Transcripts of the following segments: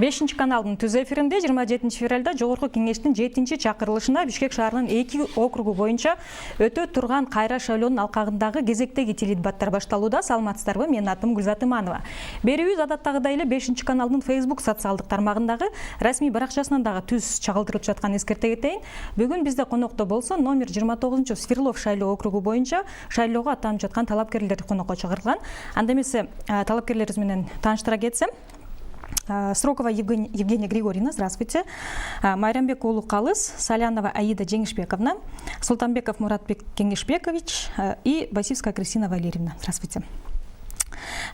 5 каналдын түз эфиринде 27 февралда Жогорку Кеңештин 7 чакырылышында Бишкек шаарынын 2 округу боюнча өтө турган кайра шайлоонун алкагындагы кезектеги теледебаттар башталууда. Саламатсыздарбы? Менин атым Гүлзат Иманова. Берүүбүз адаттагыдай эле 5 каналдын Facebook социалдык тармагындагы расмий баракчасынан дагы түз чагылдырылып жаткан эскерте кетейин. Бүгүн бизде конокто болсо номер 29 Свердлов шайлоо округу боюнча шайлоого аттанып жаткан талапкерлер конокко чакырылган. Анда эмесе талапкерлерибиз менен тааныштыра кетсем. Срокова Евгения Григорьевна, здравствуйте. Майрамбек уулу Калыс, Салянова Аида Жеңишбековна, Султанбеков Муратбек Кеңешбекович и Басивская Кристина Валерьевна. Здравствуйте.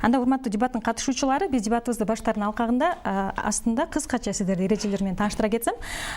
Анда урматтуу дебаттын катышуучулары, биз дебатыбызды баштардын алкагында астында кыскача сиздерди эрежелер менен тааныштыра кетсем.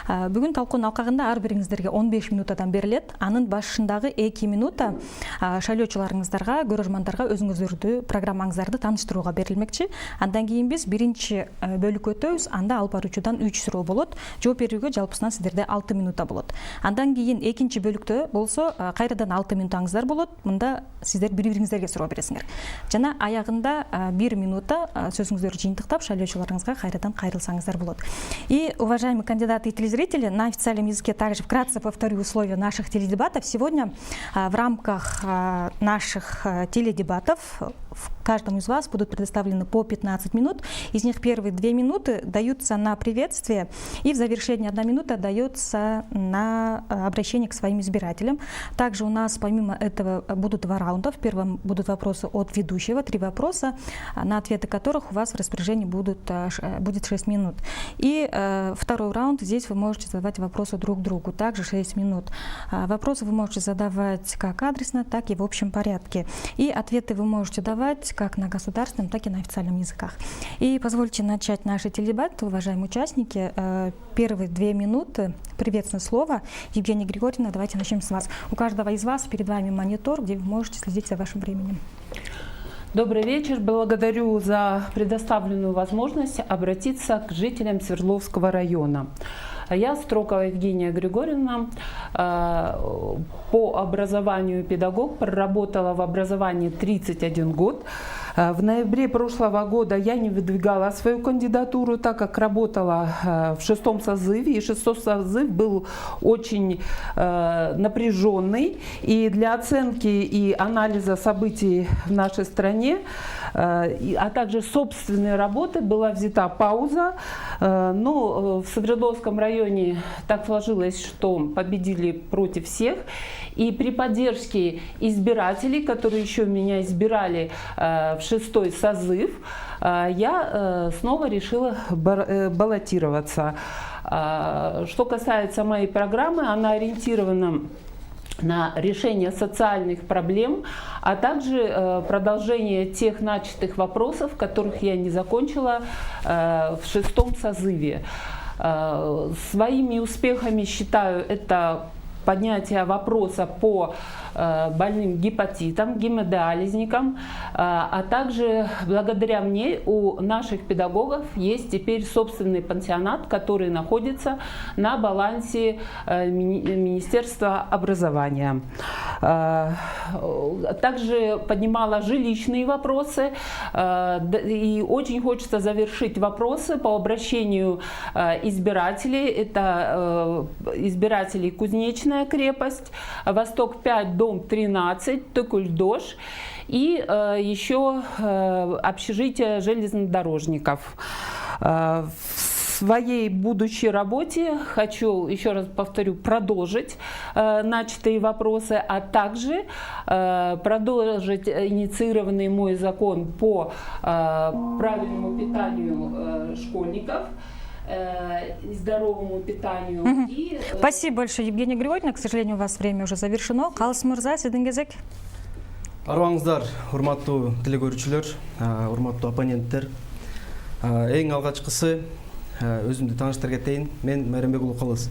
Бүгүн талкуунун алкагында ар бириңиздерге 15 минутадан берилет. Анын башындагы 2 минута шайлоочуларыңыздарга, көрөрмандарга өзүңүздөрдү, программаңыздарды тааныштырууга берилмекчи. Андан кийин биз биринчи бөлүккө өтөбүз. Анда алып баруучудан 3 суроо болот. Жооп берүүгө жалпысынан сиздерде 6 минута болот. Андан кийин экинчи бөлүктө болсо кайрадан 6 минутаңыздар болот. Мында сиздер бири-бириңиздерге суроо бересиңер. Жана аягында 1 минута сөзүңүздөрдү жыйынтыктап шайлоочуларыңызга кайрадан кайрылсаңыздар болот. И, уважаемые кандидаты и телезрители, на официальном языке также вкратце повторю условия наших теледебатов. Сегодня в рамках наших теледебатов каждому из вас будут предоставлены по 15 минут. Из них первые 2 минуты даются на приветствие, и в завершении 1 минута дается на обращение к своим избирателям. Также у нас помимо этого будут 2 раунда. В первом будут вопросы от ведущего, 3 вопроса, на ответы которых у вас в распоряжении будет 6 минут. И второй раунд, здесь вы можете задавать вопросы друг другу, также 6 минут. Вопросы вы можете задавать как адресно, так и в общем порядке. И ответы вы можете давать как на государственном, так и на официальном языках. И позвольте начать наши теледебаты, уважаемые участники. Первые 2 минуты приветственное слово. Евгения Григорьевна, давайте начнем с вас. У каждого из вас перед вами монитор, где вы можете следить за вашим временем. Добрый вечер. Благодарю за предоставленную возможность обратиться к жителям Свердловского района. Я Строкова Евгения Григорьевна, по образованию педагог, проработала в образовании 31 год. В ноябре прошлого года я не выдвигала свою кандидатуру, так как работала в 6-м созыве, и 6-й созыв был очень напряженный. И для оценки и анализа событий в нашей стране, а также собственной работы была взята пауза. Но в Свердловском районе так сложилось, что победили против всех. И при поддержке избирателей, которые еще меня избирали в 6-й созыв, я снова решила баллотироваться. Что касается моей программы, она ориентирована на решение социальных проблем, а также продолжение тех начатых вопросов, которых я не закончила в 6-м созыве. Своими успехами считаю это поднятие вопроса по больным гепатитам, гемодиализникам, а также благодаря мне у наших педагогов есть теперь собственный пансионат, который находится на балансе Министерства образования. Также поднимала жилищные вопросы, и очень хочется завершить вопросы по обращению избирателей. Это избирателей Кузнечная крепость, Восток 5, дом 13, Токуль-Дож и еще общежитие железнодорожников. В своей будущей работе хочу, еще раз повторю, продолжить начатые вопросы, а также продолжить инициированный мой закон по правильному питанию школьников, здоровому питанию. Спасибо большое, Евгения Григорьевна. К сожалению, у вас время уже завершено. Калыс мырза, сиздин кезек. Арбаңыздар, урматтуу телекөрүүчүлөр, урматтуу оппоненттер. Эң алгачкысы өзүмдү тааныштыра кетейин. Мен Майрамбек уулу Калыс,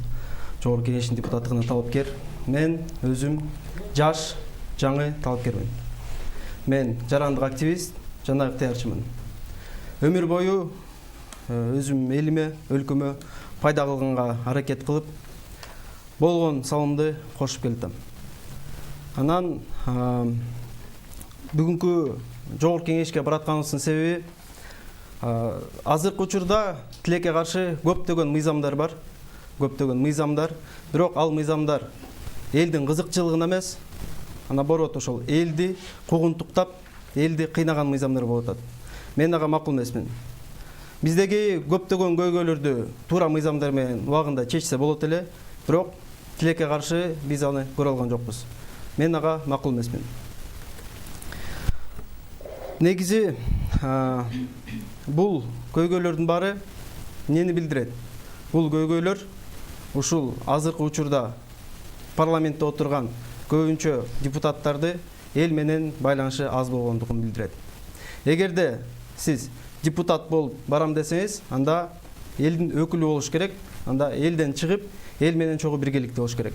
Жогорку Кеңештин депутаттыгына талапкер. Мен өзүм жаш, жаңы талапкермин. Мен жарандык активист, жана ыктыярчымын. Өмүр бою өзүм элиме, өлкөмө пайда кылганга аракет кылып, болгон салымды кошуп келдим. Анан бүгүнкү Жогорку Кеңешке баратканыбыздын себеби Азыркы учурда тилекке каршы көптөгөн мыйзамдар бар. Көптөгөн мыйзамдар. Бирок ал мыйзамдар элдин кызыкчылыгына эмес, наоборот ошол элди куугунтуктап, элди кыйнаган мыйзамдар болуп атат. Мен ага макул эмесмин. Биздеги көптөгөн көйгөйлөрдү туура мыйзамдар менен убагында чечсе болот эле, бирок тилекке каршы биз аны көрө алган жокпуз. Мен ага макул эмесмин. Негизи бул көйгөйлөрдүн баары эмнени билдирет? Бул көйгөйлөр ушул азыркы учурда парламентте отурган көбүнчө депутаттарды эл менен байланышы аз болгондугун билдирет. Эгерде сиз депутат болуп барам десеңиз, анда элдин өкүлү болуш керек, анда элден чыгып, эл менен чогуу биргеликте болуш керек.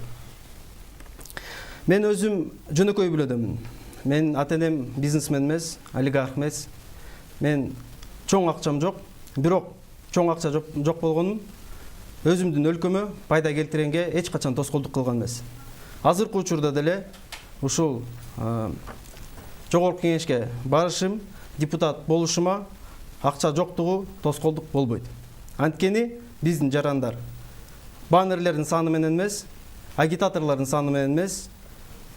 Мен өзүм жөнөкөй бүлөдөмүн. Мен ата-энем бизнесмен эмес, олигарх эмес. Мен чоң акчам жок, бирок чоң акча жок болгонун өзүмдүн өлкөмө пайда келтиргенге эч качан тоскоолдук кылган эмес. Азыркы учурда деле ушул жогорку кеңешке барышым, депутат болушума акча жоктугу тоскоолдук болбойт. Анткени биздин жарандар баннерлердин саны менен эмес, агитаторлордун саны менен эмес,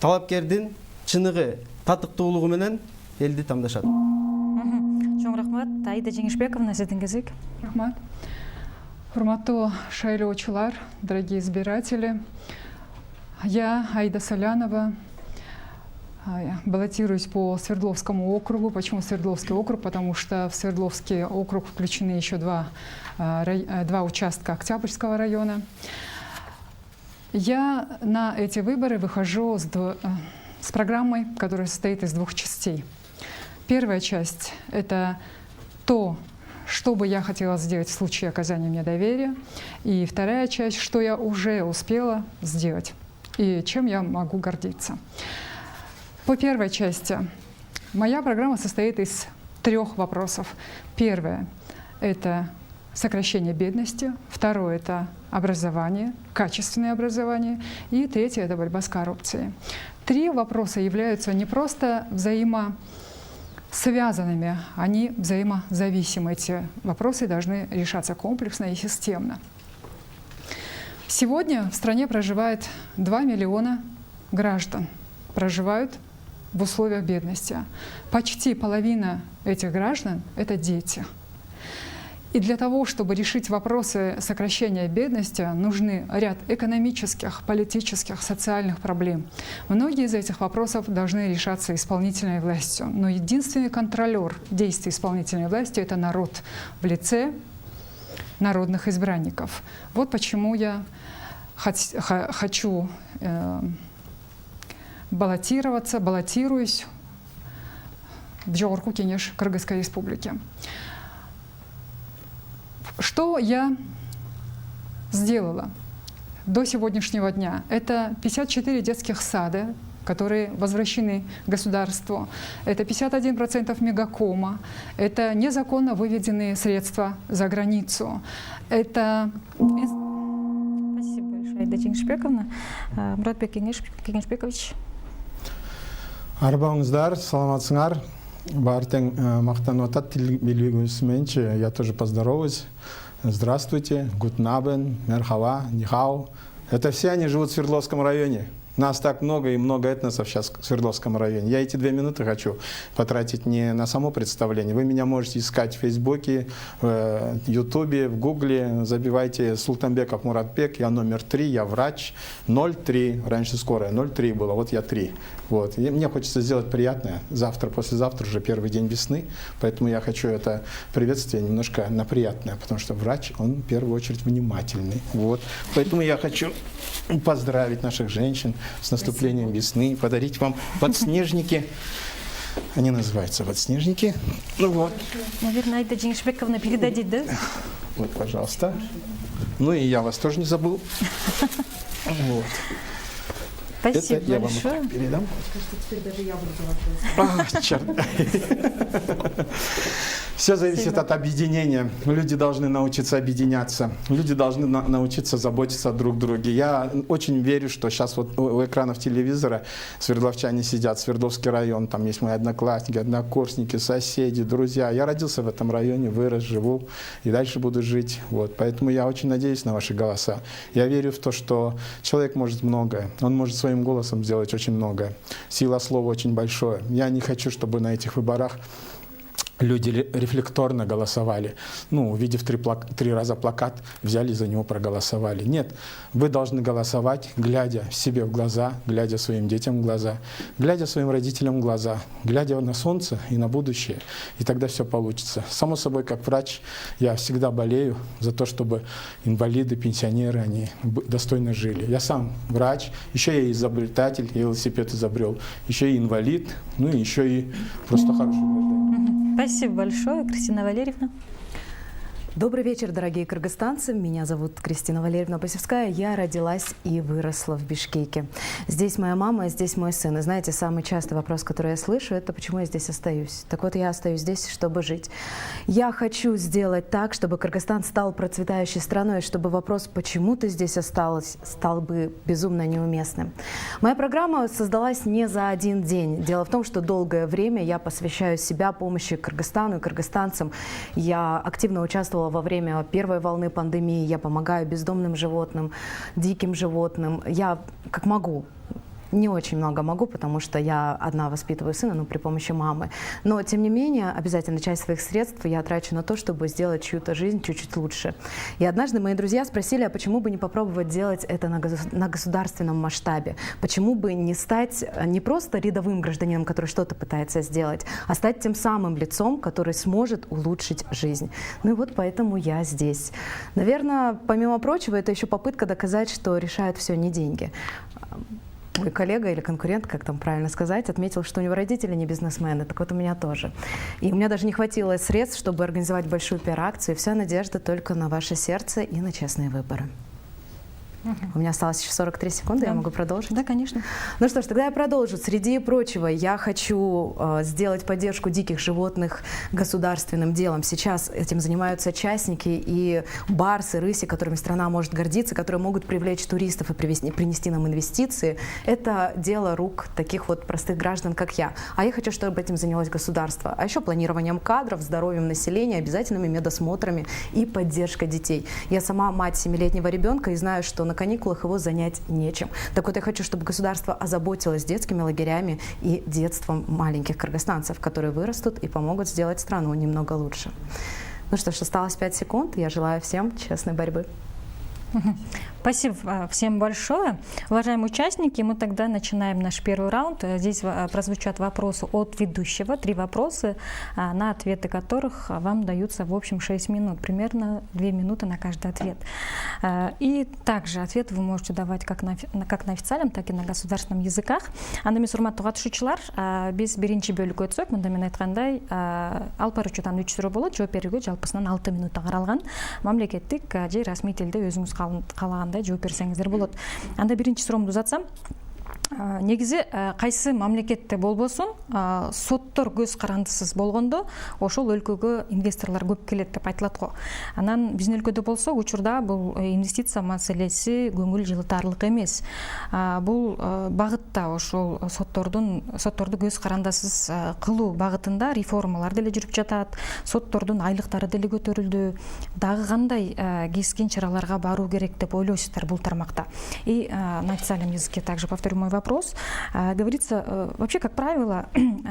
талапкердин чыныгы, татыктуулугу менен элди тандашат. Чоң рахмат. Аида Жеңишбековна, сиздин кезек. Рахмат. Урматтуу шайлоочулар, дорогие избиратели. Я, Аида Солянова, баллотируюсь по Свердловскому округу. Почему Свердловский округ? Потому что в Свердловский округ включены еще два участка Октябрьского района. Я на эти выборы выхожу с программой, которая состоит из двух частей. Первая часть — это то, что бы я хотела сделать в случае оказания мне доверия. И вторая часть — что я уже успела сделать и чем я могу гордиться. По первой части моя программа состоит из 3 вопросов. Первое — это сокращение бедности. Второе — это образование, качественное образование. И третье — это борьба с коррупцией. 3 вопроса являются не просто взаимосвязанными, они взаимозависимы. Эти вопросы должны решаться комплексно и системно. Сегодня в стране проживает 2 миллиона граждан. Проживают в условиях бедности. Почти половина этих граждан — это дети. И для того, чтобы решить вопросы сокращения бедности, нужны ряд экономических, политических, социальных проблем. Многие из этих вопросов должны решаться исполнительной властью. Но единственный контролер действий исполнительной власти — это народ в лице народных избранников. Вот почему я хочу баллотируюсь в Жогорку кеңеш Кыргызской республики. Что я сделала до сегодняшнего дня? Это 54 детских сада, которые возвращены государству. Это 51% мегакома. Это незаконно выведенные средства за границу. Это... Спасибо большое, Аида Жеңишбековна. Муратбек Кеңешбекович. Арбаңыздар, саламатсыңар. Бартен мақтанып атат тил билүүгүбүз. Я тоже поздороваюсь. Здравствуйте, гутен абен, мерхава, нихау. Это все они живут в Свердловском районе. Нас так много и много этносов сейчас в Свердловском районе. Я эти 2 минуты хочу потратить не на само представление. Вы меня можете искать в Фейсбуке, в Ютубе, в Гугле. Забивайте Султанбеков Муратбек, я номер 3, я врач. 03, раньше скорая, 03 было, вот я 3. Вот. И мне хочется сделать приятное. Завтра, послезавтра уже первый день весны, поэтому я хочу это приветствие немножко на приятное, потому что врач, он в первую очередь внимательный. Вот. Поэтому я хочу поздравить наших женщин с наступлением весны, подарить вам подснежники. Они называются подснежники. Ну вот. Наверное, Аида Жеңишбековна передадит, да? Вот, пожалуйста. Ну и я вас тоже не забыл. Вот. Спасибо это я большое. вам передам. Кажется, теперь даже я буду Черт. Все зависит от объединения. Люди должны научиться объединяться. Люди должны научиться заботиться друг о друге. Я очень верю, что сейчас вот у экранов телевизора свердловчане сидят, Свердловский район, там есть мои одноклассники, однокурсники, соседи, друзья. Я родился в этом районе, вырос, живу и дальше буду жить. Вот. Поэтому я очень надеюсь на ваши голоса. Я верю в то, что человек может многое. Он может своим голосом сделать очень многое. Сила слова очень большое. Я не хочу, чтобы на этих выборах люди рефлекторно голосовали. Ну, увидев 3 раза плакат, взяли за него, проголосовали. Нет, вы должны голосовать, глядя себе в глаза, глядя своим детям в глаза, глядя своим родителям в глаза, глядя на солнце и на будущее. И тогда все получится. Само собой, как врач, я всегда болею за то, чтобы инвалиды, пенсионеры, они достойно жили. Я сам врач, еще я изобретатель, я велосипед изобрел, еще и инвалид, ну и еще и просто хороший гражданин. Спасибо большое, Кристина Валерьевна. Добрый вечер, дорогие кыргызстанцы. Меня зовут Кристина Валерьевна Басевская. Я родилась и выросла в Бишкеке. Здесь моя мама, здесь мой сын. И знаете, самый частый вопрос, который я слышу, это почему я здесь остаюсь. Так вот, я остаюсь здесь, чтобы жить. Я хочу сделать так, чтобы Кыргызстан стал процветающей страной, чтобы вопрос, почему ты здесь осталась, стал бы безумно неуместным. Моя программа создалась не за один день. Дело в том, что долгое время я посвящаю себя помощи Кыргызстану и кыргызстанцам. Я активно участвовала во время первой волны пандемии. Я помогаю бездомным животным, диким животным. Я как могу. Не очень много могу, потому что я одна воспитываю сына, но при помощи мамы. Но, тем не менее, обязательно часть своих средств я трачу на то, чтобы сделать чью-то жизнь чуть-чуть лучше. И однажды мои друзья спросили, а почему бы не попробовать делать это на государственном масштабе? Почему бы не стать не просто рядовым гражданином, который что-то пытается сделать, а стать тем самым лицом, который сможет улучшить жизнь? Ну и вот поэтому я здесь. Наверное, помимо прочего, это еще попытка доказать, что решают все не деньги. Мой коллега или конкурент, как там правильно сказать, отметил, что у него родители не бизнесмены, так вот у меня тоже. И у меня даже не хватило средств, чтобы организовать большую пиар-акцию. Вся надежда только на ваше сердце и на честные выборы. У меня осталось еще 43 секунды, я могу продолжить? Да, конечно. Ну что ж, тогда я продолжу. Среди прочего, я хочу сделать поддержку диких животных государственным делом. Сейчас этим занимаются частники и барсы, рыси, которыми страна может гордиться, которые могут привлечь туристов и принести нам инвестиции. Это дело рук таких вот простых граждан, как я. А я хочу, чтобы этим занялось государство. А еще планированием кадров, здоровьем населения, обязательными медосмотрами и поддержкой детей. Я сама мать 7-летнего ребенка и знаю, что на каникулах его занять нечем. Так вот, я хочу, чтобы государство озаботилось детскими лагерями и детством маленьких кыргызстанцев, которые вырастут и помогут сделать страну немного лучше. Ну что ж, осталось 5 секунд. Я желаю всем честной борьбы. Спасибо всем большое. Уважаемые участники, мы тогда начинаем наш первый раунд. Здесь прозвучат вопросы от ведущего, 3 вопроса, на ответы которых вам даются в общем 6 минут, примерно 2 минуты на каждый ответ. И также ответы вы можете давать как на официальном, так и на государственном языках. Анда эмес урматтуу катышуучулар, биз биринчи бөлүккө өтсөк, мында мен айткандай, алып баруучудан 3 суроо болот, жооп берүүгө жалпысынан 6 минутта каралган. Мамлекеттик же расмий тилде өзүңүз каалагандай жооп берсеңиздер болот. Анда биринчи суроомду узатсам, негизи кайсы мамлекетте болбосун соттор көз карандысыз болгондо ошол өлкөгө инвесторлор көп келет деп айтылат го. Анан биздин өлкөдө болсо учурда бул инвестиция маселеси көңүл жылытарлык эмес. Бул багытта ошол сотторду көз карандысыз кылуу багытында реформалар деле жүрүп жатат. Соттордун айлыктары деле көтөрүлдү. Дагы кандай кескин чараларга баруу керек деп ойлойсуздар бул тармакта? И на официальном языке также повторю мой вопрос. Говорится, вообще, как правило,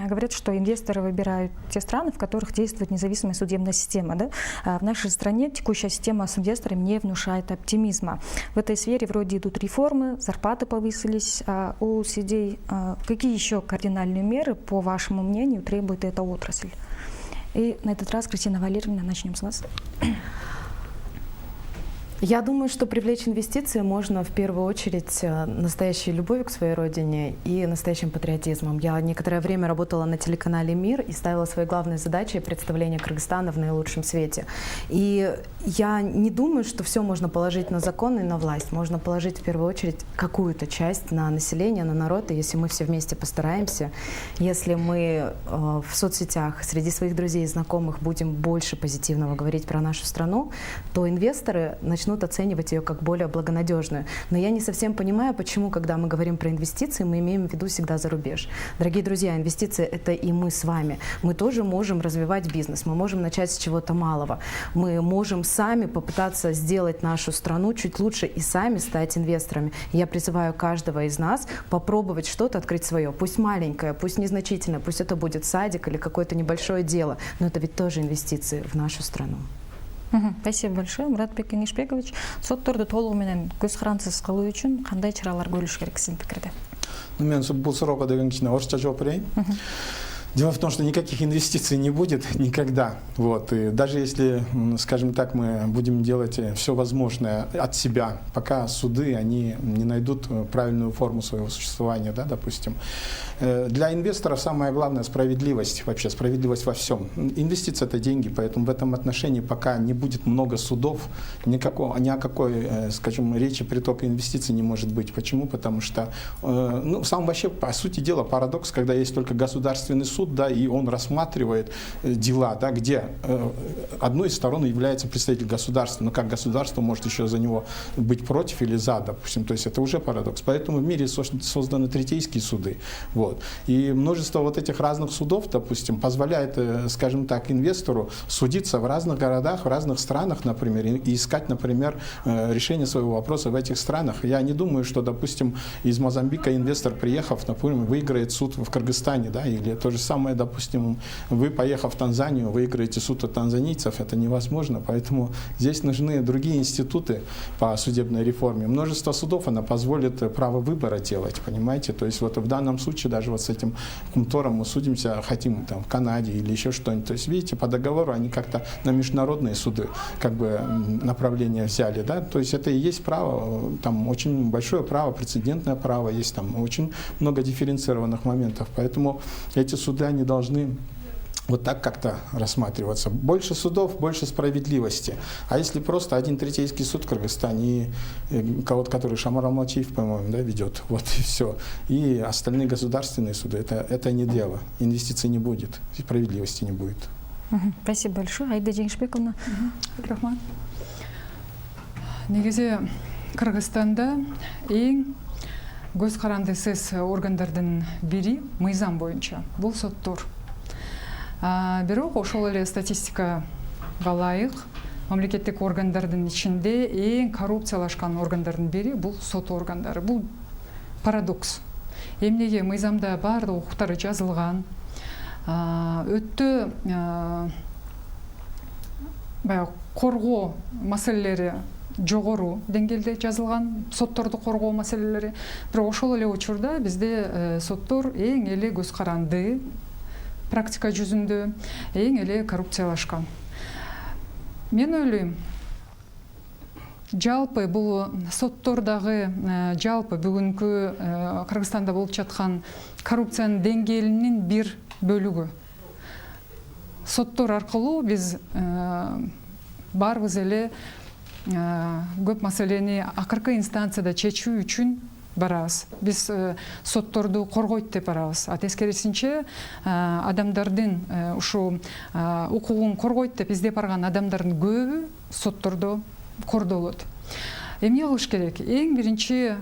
говорят, что инвесторы выбирают те страны, в которых действует независимая судебная система. Да? В нашей стране текущая система с инвесторами не внушает оптимизма. В этой сфере вроде идут реформы, зарплаты повысились у судей. Какие еще кардинальные меры, по вашему мнению, требует эта отрасль? И на этот раз, Кристина Валерьевна, начнем с вас. Я думаю, что привлечь инвестиции можно в первую очередь настоящей любовью к своей родине и настоящим патриотизмом. Я некоторое время работала на телеканале «Мир» и ставила своей главной задачей представление Кыргызстана в наилучшем свете. И я не думаю, что все можно положить на закон и на власть. Можно положить в первую очередь какую-то часть на население, на народ. И если мы все вместе постараемся, если мы в соцсетях среди своих друзей и знакомых будем больше позитивного говорить про нашу страну, то инвесторы начнут оценивать ее как более благонадежную. Но я не совсем понимаю, почему, когда мы говорим про инвестиции, мы имеем в виду всегда за рубеж. Дорогие друзья, инвестиции — это и мы с вами. Мы тоже можем развивать бизнес, мы можем начать с чего-то малого. Мы можем сами попытаться сделать нашу страну чуть лучше и сами стать инвесторами. Я призываю каждого из нас попробовать что-то открыть свое. Пусть маленькое, пусть незначительное, пусть это будет садик или какое-то небольшое дело, но это ведь тоже инвестиции в нашу страну. Спасибо большое, Муратбек Кеңешбекович. Сотторду толугу менен көз карансыз кылуу үчүн кандай чаралар көрүлүш керек сиздин пикирде? Мен бул суроого деген кичине орусча жооп берейин. Дело в том, что никаких инвестиций не будет никогда. Вот. И даже если, скажем так, мы будем делать все возможное от себя, пока суды они не найдут правильную форму своего существования, да, допустим. Для инвесторов самое главное — справедливость, вообще справедливость во всем. Инвестиции — это деньги, поэтому в этом отношении пока не будет много судов, ни о какой, скажем, речи притока инвестиций не может быть. Почему? Потому что, сам вообще, по сути дела, парадокс, когда есть только государственный суд, да, и он рассматривает дела, да, где одной из сторон является представитель государства, но как государство может еще за него быть против или за, допустим, то есть это уже парадокс. Поэтому в мире созданы третейские суды. Вот. И множество вот этих разных судов, допустим, позволяет, скажем так, инвестору судиться в разных городах, в разных странах, например, и искать, например, решение своего вопроса в этих странах. Я не думаю, что, допустим, из Мозамбика инвестор, приехав, например, выиграет суд в Кыргызстане, да, или то же самое, допустим, вы, поехав в Танзанию, выиграете суд от танзанийцев, это невозможно, поэтому здесь нужны другие институты по судебной реформе. Множество судов, она позволит право выбора делать, понимаете, то есть вот в данном случае даже вот с этим Кумтором мы судимся, хотим там в Канаде или еще что-нибудь, то есть видите, по договору они как-то на международные суды как бы направление взяли, да, то есть это и есть право, там очень большое право, прецедентное право, есть там очень много дифференцированных моментов, поэтому эти суды, они должны вот так как-то рассматриваться. Больше судов, больше справедливости. А если просто один третейский суд в Кыргызстане, и кого-то, который Шамар Алмачиев, по-моему, да, ведет, вот и все. И остальные государственные суды, это не дело. Инвестиций не будет, справедливости не будет. Спасибо большое. Айда Жеңишбековна. Рахмат. Негизи Кыргызстанда эң көз карандысыз органдардын бири мыйзам боюнча бул соттор. Бирок ошол эле статистикага ылайык мамлекеттик органдардын ичинде эң коррупциялашкан органдардын бири бул сот органдары. Бул парадокс. Эмнеге мыйзамда баардык укуктары жазылган, өтө баягы коргоо маселелери жогору деңгээлде жазылган, сотторду коргоо маселелери. Бирок ошол эле учурда бизде соттор эң эле көз каранды, практика жүзүндө эң эле коррупциялашкан. Мен ойлойм, жалпы бул соттордагы жалпы бүгүнкү Кыргызстанда болуп жаткан коррупциянын деңгээлинин бир бөлүгү. Соттор аркылуу биз баарыбыз эле көп маселени акыркы инстанцияда чечүү үчүн барабыз. Биз сотторду коргойт деп барабыз. А тескерисинче адамдардын ушу укугун коргойт деп издеп барган адамдардын көбү соттордо кордолот. Эмне кылыш керек? Эң биринчи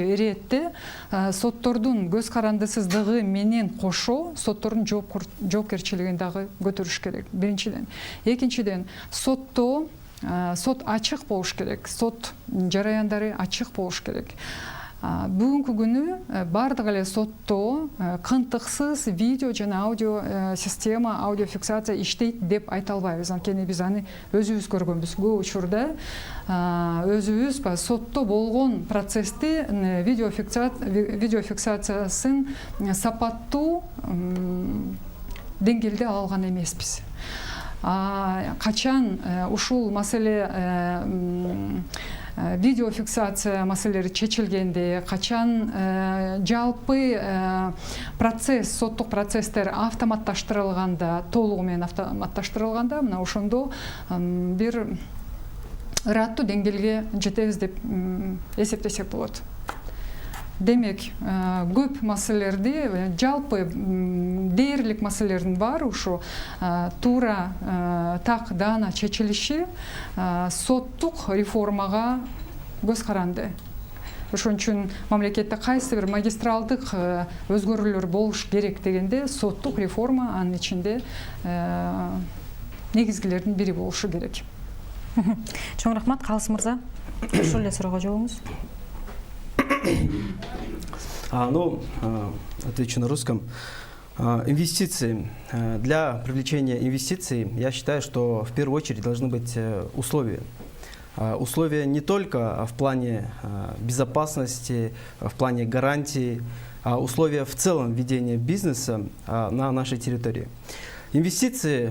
иретте соттордун көз карандысыздыгы менен кошо соттордун жоопкерчилигин дагы көтөрүш керек. Биринчиден. Экинчиден, сот ачык болуш керек. Сот жараяндары ачык болуш керек. Бүгүнкү күнү бардык эле сотто кынтыксыз видео жана аудио система, аудиофиксация иштейт деп айта албайбыз. Анткени биз аны өзүбүз көргөнбүз. Көп учурда өзүбүз сотто болгон процессти видеофиксациясын сапаттуу деңгээлде ала алган эмеспиз. качан ушул маселе видеофиксация маселелери чечилгенде, качан жалпы процесс, соттук процесстер автоматташтырылганда, толугу менен автоматташтырылганда, мына ошондо бир ыраттуу деңгээлге жетебиз деп эсептесек болот. Демек, көп маселелерди, жалпы дээрлик маселелердин баары ушу туура так даана чечилиши соттук реформага көз каранды. Ошон үчүн мамлекетте кайсы бир магистралдык өзгөрүүлөр болуш керек дегенде соттук реформа анын ичинде негизгилердин бири болушу керек. Чоң рахмат, Калыс мырза. Ушул эле суроого жообуңуз. Отвечу на русском. Инвестиции. Для привлечения инвестиций, я считаю, что в первую очередь должны быть условия. Условия не только в плане безопасности, в плане гарантий, а условия в целом ведения бизнеса на нашей территории. Инвестиции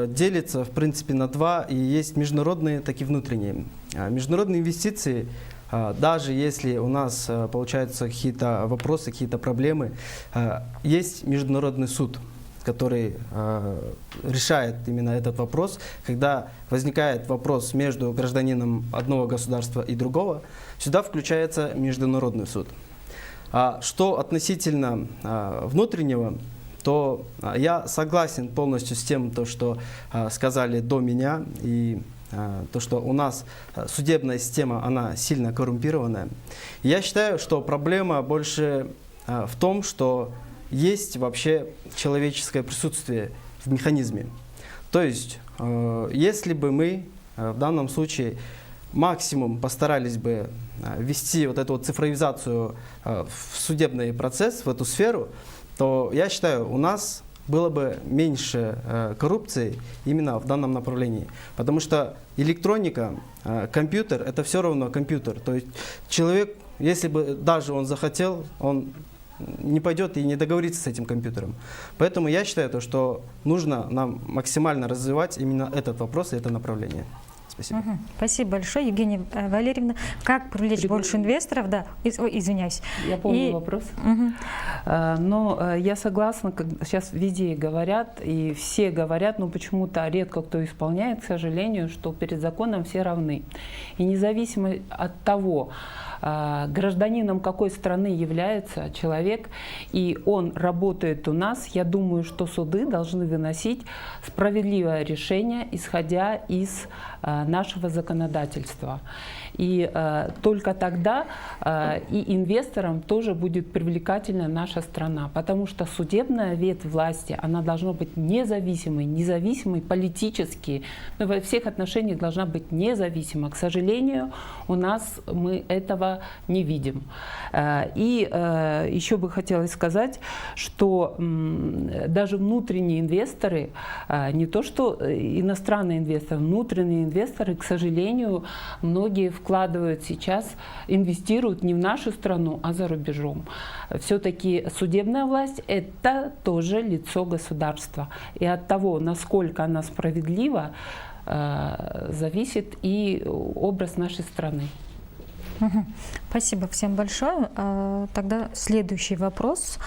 делятся, в принципе, на два, и есть международные, так и внутренние. Международные инвестиции, даже если у нас получаются какие-то вопросы, какие-то проблемы, есть международный суд, который решает именно этот вопрос. Когда возникает вопрос между гражданином одного государства и другого, сюда включается международный суд. Что относительно внутреннего, то я согласен полностью с тем, что сказали до меня, и то, что у нас судебная система, она сильно коррумпированная. Я считаю, что проблема больше в том, что есть вообще человеческое присутствие в механизме. То есть, если бы мы в данном случае максимум постарались бы ввести вот эту вот цифровизацию в судебный процесс, в эту сферу, то я считаю, у нас было бы меньше коррупции именно в данном направлении. Потому что электроника, компьютер – это все равно компьютер. То есть человек, если бы даже он захотел, он не пойдет и не договорится с этим компьютером. Поэтому я считаю, что нужно нам максимально развивать именно этот вопрос и это направление. Спасибо. Спасибо большое, Евгения Валерьевна. Как привлечь больше инвесторов? Да, извиняюсь. Я помню вопрос. Но я согласна, сейчас везде говорят, и все говорят, но почему-то редко кто исполняет, к сожалению, что перед законом все равны. И независимо от того, гражданином какой страны является человек, и он работает у нас, я думаю, что суды должны выносить справедливое решение, исходя из нашего законодательства. И только тогда и инвесторам тоже будет привлекательна наша страна, потому что судебная ветвь власти, она должна быть независимой политически, но во всех отношениях должна быть независима. К сожалению, у нас мы этого не видим. И еще бы хотелось сказать, что даже внутренние инвесторы, не то что иностранные инвесторы, внутренние инвесторы, к сожалению, многие вкладывают сейчас, инвестируют не в нашу страну, а за рубежом. Все-таки судебная власть – это тоже лицо государства. И от того, насколько она справедлива, зависит и образ нашей страны. Спасибо всем большое. Тогда следующий вопрос.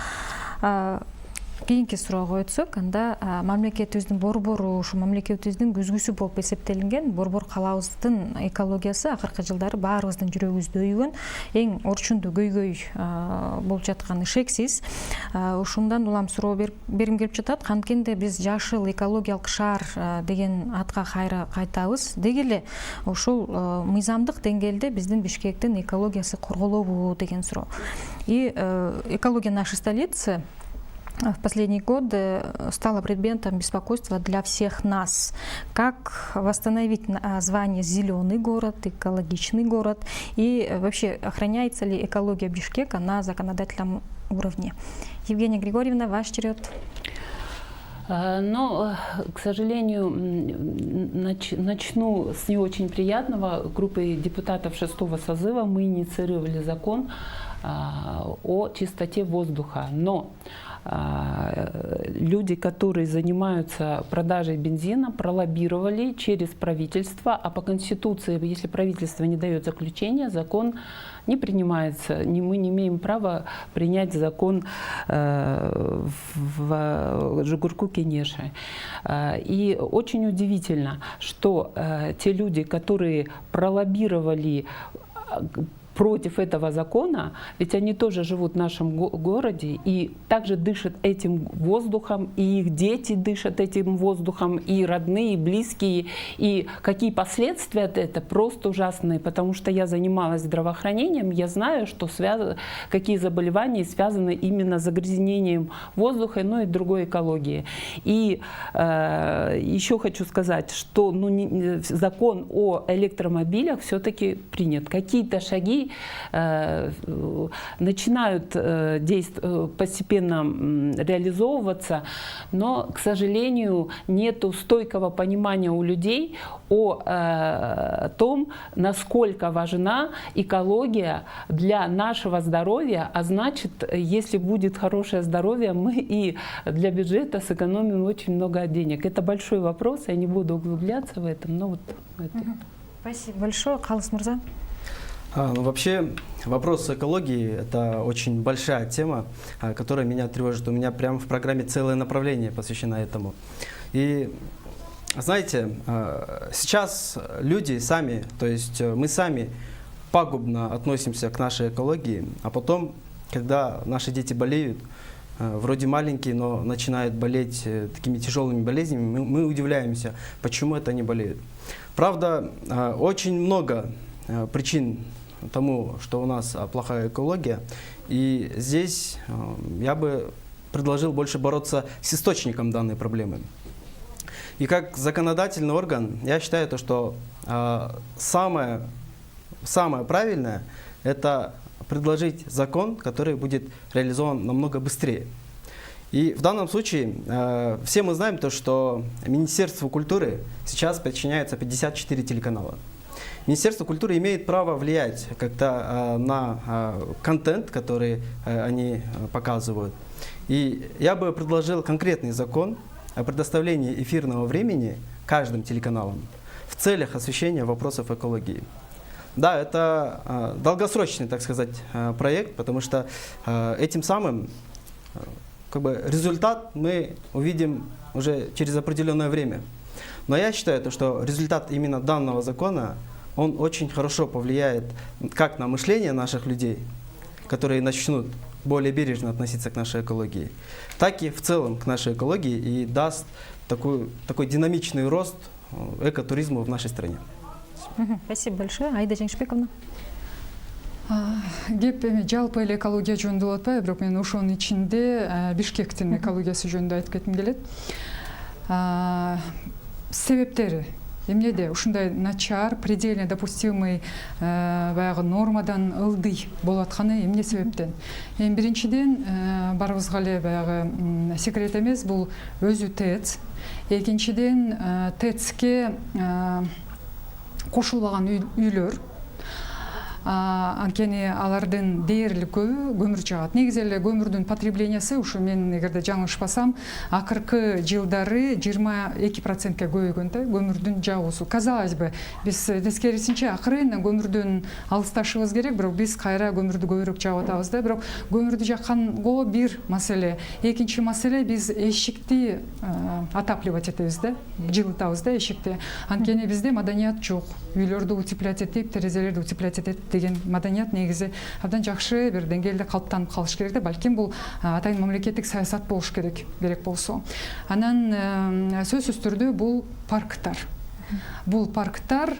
Кийинки суроого өтсөк, анда мамлекетибиздин борбору, ушу мамлекетибиздин көзгүсү болуп эсептелинген борбор калаабыздын экологиясы акыркы жылдары баарыбыздын жүрөгүбүздү өйгөн, эң орчундуу көйгөй болуп жатканы шексиз. Ушундан улам суроо бергим келип жатат. Канткенде биз жашыл экологиялык шаар деген атка кайра кайтабыз. Деги эле ушул мыйзамдык деңгээлде биздин Бишкектин экологиясы корголобу деген суроо. И экология нашей столицы в последние годы стала предметом беспокойства для всех нас. Как восстановить звание «зеленый город», «экологичный город» и вообще охраняется ли экология Бишкека на законодательном уровне? Евгения Григорьевна, ваш черед. Но, к сожалению, начну с не очень приятного. Группой депутатов 6-го созыва мы инициировали закон о чистоте воздуха. Но люди, которые занимаются продажей бензина, пролоббировали через правительство, а по Конституции, если правительство не дает заключения, закон не принимается. Мы не имеем права принять закон в Жугурку-Кенеше. И очень удивительно, что те люди, которые пролоббировали против этого закона, ведь они тоже живут в нашем городе и также дышат этим воздухом, и их дети дышат этим воздухом, и родные, и близкие. И какие последствия от этого просто ужасные, потому что я занималась здравоохранением, я знаю, что какие заболевания связаны именно с загрязнением воздуха, ну и другой экологии. И еще хочу сказать, что закон о электромобилях все-таки принят. Какие-то шаги начинают постепенно реализовываться, но, к сожалению, нет стойкого понимания у людей о том, насколько важна экология для нашего здоровья, а значит, если будет хорошее здоровье, мы и для бюджета сэкономим очень много денег. Это большой вопрос, я не буду углубляться в этом, но вот это. Спасибо большое. Калыс Мурза. Вообще, вопрос экологии – это очень большая тема, которая меня тревожит. У меня прямо в программе целое направление посвящено этому. И знаете, сейчас люди сами, то есть мы сами пагубно относимся к нашей экологии, а потом, когда наши дети болеют, вроде маленькие, но начинают болеть такими тяжелыми болезнями, мы удивляемся, почему это они болеют. Правда, очень много причин тому, что у нас плохая экология. И здесь я бы предложил больше бороться с источником данной проблемы. И как законодательный орган, я считаю, что самое правильное – это предложить закон, который будет реализован намного быстрее. И в данном случае все мы знаем то, что Министерству культуры сейчас подчиняется 54 телеканала. Министерство культуры имеет право влиять как-то на контент, который они показывают. И я бы предложил конкретный закон о предоставлении эфирного времени каждым телеканалам в целях освещения вопросов экологии. Да, это долгосрочный, так сказать, проект, потому что этим самым результат мы увидим уже через определенное время. Но я считаю, что результат именно данного закона, он очень хорошо повлияет как на мышление наших людей, которые начнут более бережно относиться к нашей экологии, так и в целом к нашей экологии и даст такой динамичный рост экотуризма в нашей стране. Спасибо большое. Аида Жеңишбековна. Кеп жалпы эле экология жөнүндө болуп атпайбы, бирок мен ошонун ичинде Бишкектин экологиясы жөнүндө айтып кетким келет. Себептери эмнеде ушундай начар, предельно допустимый баягы нормадан ылдый болуп атканы эмне себептен? Эми биринчиден барыбызга эле баягы секрет эмес, бул өзү ТЭЦ. Экинчиден ТЭЦке кошулбаган үйлөр, анткени алардын дээрлик көбү көмүр жагат. Негизи эле көмүрдүн потреблениясы ушу мен эгерде жаңылышпасам акыркы жылдары 22%ке көбөйгөн да көмүрдүн жагуусу. Казалось бы, биз тескерисинче акырын көмүрдөн алысташыбыз керек, бирок биз кайра көмүрдү көбүрөөк жагып атабыз да. Бирок көмүрдү жакканго бир маселе. Экинчи маселе, биз эшикти отапливать этебиз да, жылытабыз да эшикти. Анткени бизде маданият жок. Үйлөрдү утеплять этип, терезелерди утеплять этип деген маданият негизи абдан жакшы бир деңгээлде калыптанып калыш керек да. Балким бул атайын мамлекеттик саясат болуш керек болсо. Анан сөзсүз түрдө бул парктар. Бул парктар,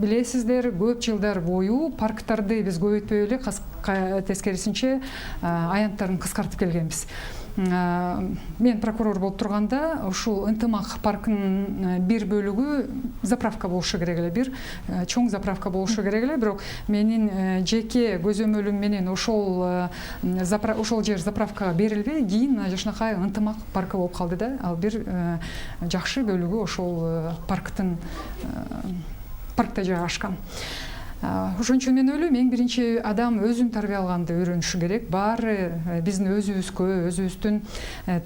билесиздер, көп жылдар бою парктарды биз көбөйтпөй эле тескерисинче аянттарын кыскартып келгенбиз. Мен прокурор болуп турганда ушул ынтымак паркынын бир бөлүгү заправка болушу керек эле, бир чоң заправка болушу керек эле, бирок менин жеке көзөмөлүм менен ошол жер заправкага берилбей, кийин жакшынакай ынтымак паркы болуп калды да. Ал бир жакшы бөлүгү ошол паркта жайгашкан. Ошон үчүн мен ойлойм, эң биринчи адам өзүн тарбиялаганды үйрөнүшү керек. Баары биздин өзүбүзгө, өзүбүздүн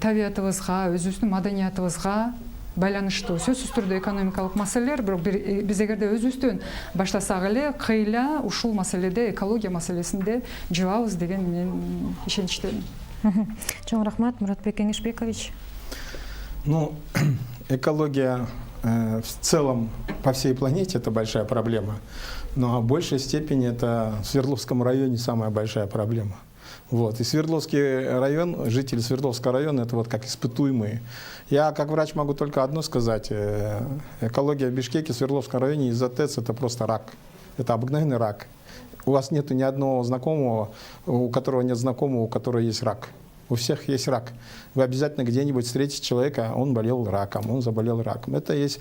табиятыбызга, өзүбүздүн маданиятыбызга байланыштуу. Сөзсүз түрдө экономикалык маселелер, бирок биз эгерде өзүбүздөн баштасак эле кыйла ушул маселеде, экология маселесинде жыбабыз деген мен ишеничтемин. Чоң рахмат, Муратбек Кеңешбекович. Ну, экология в целом по всей планете это большая проблема, но в большей степени это в Свердловском районе самая большая проблема. Вот. И Свердловский район, жители Свердловского района, это вот как испытуемые. Я как врач могу только одно сказать. Экология в Бишкеке, в Свердловском районе из-за ТЭЦ это просто рак. Это обыкновенный рак. У вас нету ни одного знакомого, у которого нет знакомого, у которого есть рак. У всех есть рак. Вы обязательно где-нибудь встретите человека, он болел раком, он заболел раком. Это есть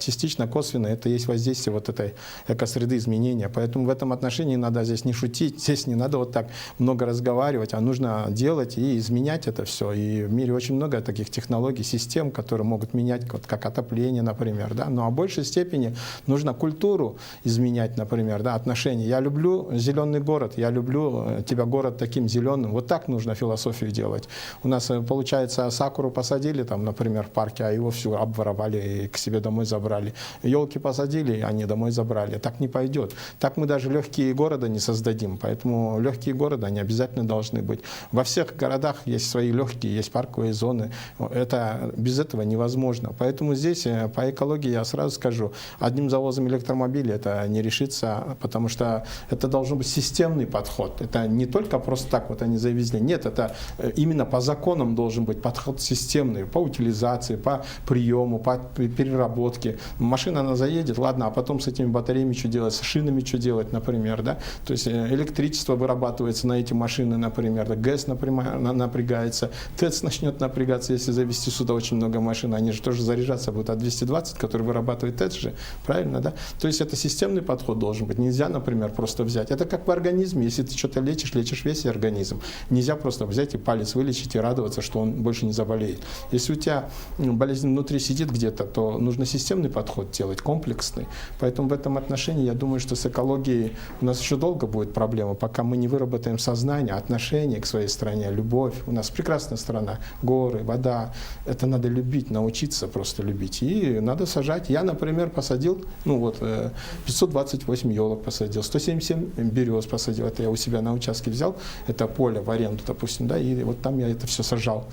частично косвенно, это есть воздействие вот этой экосреды, изменения. Поэтому в этом отношении надо здесь не шутить, здесь не надо вот так много разговаривать, а нужно делать и изменять это все. И в мире очень много таких технологий, систем, которые могут менять, вот как отопление, например. Да? Но в большей степени нужно культуру изменять, например, да, отношения. Я люблю зеленый город, я люблю тебя город таким зеленым. Вот так нужно философию делать. У нас, получается, сакуру посадили, там, например, в парке, а его всю обворовали и к себе домой забрали. Елки посадили, они домой забрали. Так не пойдет. Так мы даже легкие города не создадим. Поэтому легкие города, они обязательно должны быть. Во всех городах есть свои легкие, есть парковые зоны. Это, без этого невозможно. Поэтому здесь по экологии я сразу скажу, одним завозом электромобилей это не решится, потому что это должен быть системный подход. Это не только просто так вот они завезли. Нет, это именно по законам должен быть подход системный, по утилизации, по приему, по переработке. Машина, она заедет, ладно, а потом с этими батареями что делать, с шинами что делать, например, да? То есть электричество вырабатывается на эти машины, например, да? ГЭС напрягается, ТЭЦ начнет напрягаться, если завести сюда очень много машин, они же тоже заряжаться будут от 220, который вырабатывает ТЭЦ же, правильно, да? То есть это системный подход должен быть, нельзя, например, просто взять. Это как в организме, если ты что-то лечишь весь организм, нельзя просто взять и палец вылечить и радоваться, что он больше не заболеет. Если у тебя болезнь внутри сидит где-то, то нужно системный подход делать, комплексный. Поэтому в этом отношении я думаю, что с экологией у нас еще долго будет проблема, пока мы не выработаем сознание, отношение к своей стране, любовь. У нас прекрасная страна, горы, вода. Это надо любить, научиться просто любить. И надо сажать. Я, например, посадил, 528 елок посадил, 177 берез посадил. Это я у себя на участке взял, это поле в аренду, допустим, да, и вот там я это все сажал.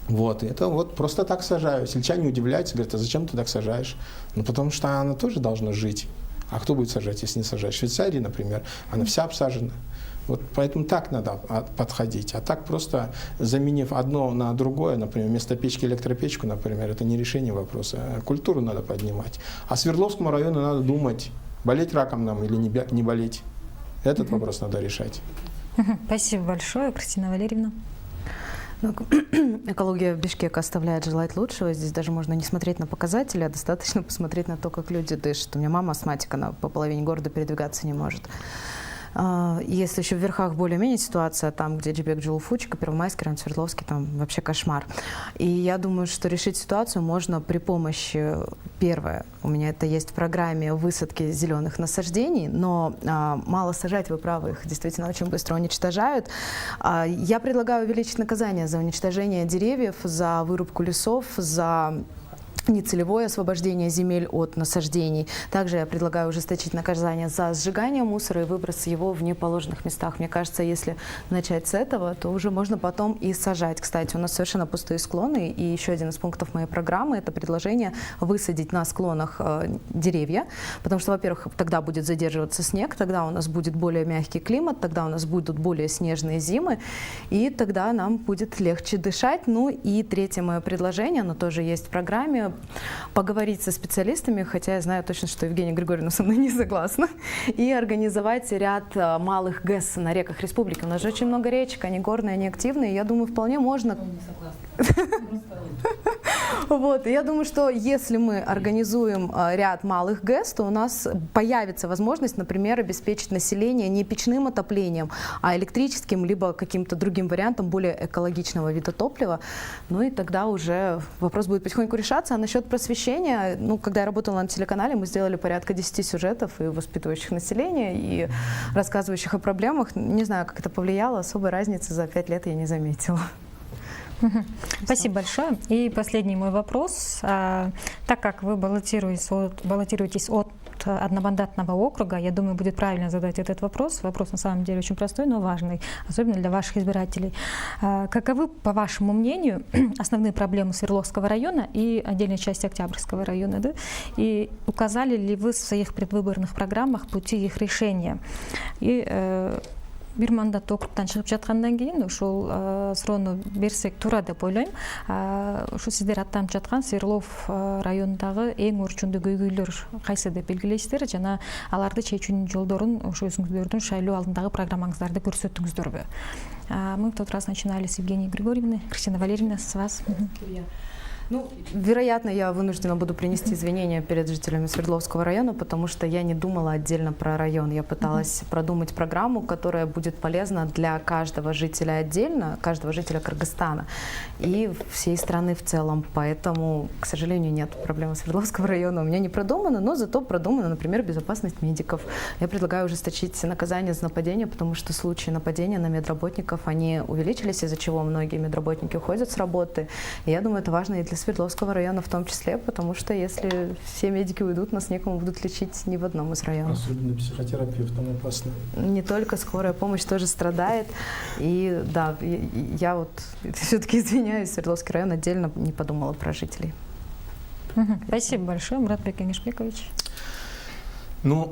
Вот, и это вот просто так сажаю. Сельчане удивляются, говорят, а зачем ты так сажаешь? Ну, потому что она тоже должна жить. А кто будет сажать, если не сажать? В Швейцарии, например, она вся обсажена. Вот поэтому так надо подходить. А так просто заменив одно на другое, например, вместо печки электропечку, например, это не решение вопроса. Культуру надо поднимать. А Свердловскому району надо думать, болеть раком нам или не болеть. Этот вопрос надо решать. Спасибо большое, Кристина Валерьевна. Экология в Бишкеке оставляет желать лучшего. Здесь даже можно не смотреть на показатели, а достаточно посмотреть на то, как люди дышат. У меня мама астматик, она по половине города передвигаться не может. Если еще в верхах более-менее ситуация, там, где Джибек Джулуфучка, Первомайский район, Свердловский, там вообще кошмар. И я думаю, что решить ситуацию можно при помощи, первое, у меня это есть в программе высадки зеленых насаждений, но мало сажать, вы правы, их действительно очень быстро уничтожают. Я предлагаю увеличить наказание за уничтожение деревьев, за вырубку лесов, за нецелевое освобождение земель от насаждений. Также я предлагаю ужесточить наказание за сжигание мусора и выброс его в неположенных местах. Мне кажется, если начать с этого, то уже можно потом и сажать. Кстати, у нас совершенно пустые склоны, и еще один из пунктов моей программы – это предложение высадить на склонах деревья, потому что, во-первых, тогда будет задерживаться снег, тогда у нас будет более мягкий климат, тогда у нас будут более снежные зимы, и тогда нам будет легче дышать. Ну и третье мое предложение, оно тоже есть в программе, поговорить со специалистами, хотя я знаю точно, что Евгения Григорьевна со мной не согласна, и организовать ряд малых ГЭС на реках республики. У нас же очень много речек, они горные, они активные, я думаю, вполне можно... Вот. И я думаю, что если мы организуем ряд малых ГЭС, то у нас появится возможность, например, обеспечить население не печным отоплением, а электрическим, либо каким-то другим вариантом более экологичного вида топлива. Ну и тогда уже вопрос будет потихоньку решаться. А насчет просвещения, ну, когда я работала на телеканале, мы сделали порядка 10 сюжетов, и воспитывающих население, и рассказывающих о проблемах. Не знаю, как это повлияло, особой разницы за 5 лет я не заметила. Спасибо большое. И последний мой вопрос. Так как вы баллотируетесь от одномандатного округа, я думаю, будет правильно задать этот вопрос. Вопрос на самом деле очень простой, но важный, особенно для ваших избирателей. Каковы, по вашему мнению, основные проблемы Свердловского района и отдельной части Октябрьского района? Да? И указали ли вы в своих предвыборных программах пути их решения? И бир мандат округтан чыгып жаткандан кийин ушул суроону берсек туура деп ойлойм. Ушу сиздер аттанып жаткан Свердлов районундагы эң орчундуу көйгөйлөр кайсы деп белгилейсиздер жана аларды чечүүнүн жолдорун ошо өзүңүздөрдүн шайлоо алдындагы программаңыздарды көрсөттүңүздөрбү? Мы в тот раз начинали с Евгении Григорьевны. Кристина Валерьевна, с вас. Ну, вероятно, я вынуждена буду принести извинения перед жителями Свердловского района, потому что я не думала отдельно про район. Я пыталась продумать программу, которая будет полезна для каждого жителя отдельно, каждого жителя Кыргызстана и всей страны в целом. Поэтому, к сожалению, нет проблемы Свердловского района. У меня не продумано, но зато продумана, например, безопасность медиков. Я предлагаю ужесточить наказание за нападение, потому что случаи нападения на медработников, они увеличились, из-за чего многие медработники уходят с работы. И я думаю, это важно и для Свердловского района в том числе, потому что если все медики уйдут, нас некому будут лечить ни в одном из районов. Особенно психотерапевтам опасно. Не только скорая помощь тоже страдает. И да, я вот все-таки извиняюсь, Свердловский район отдельно не подумала про жителей. Спасибо большое, Муратбек Кеңешбекович. Ну,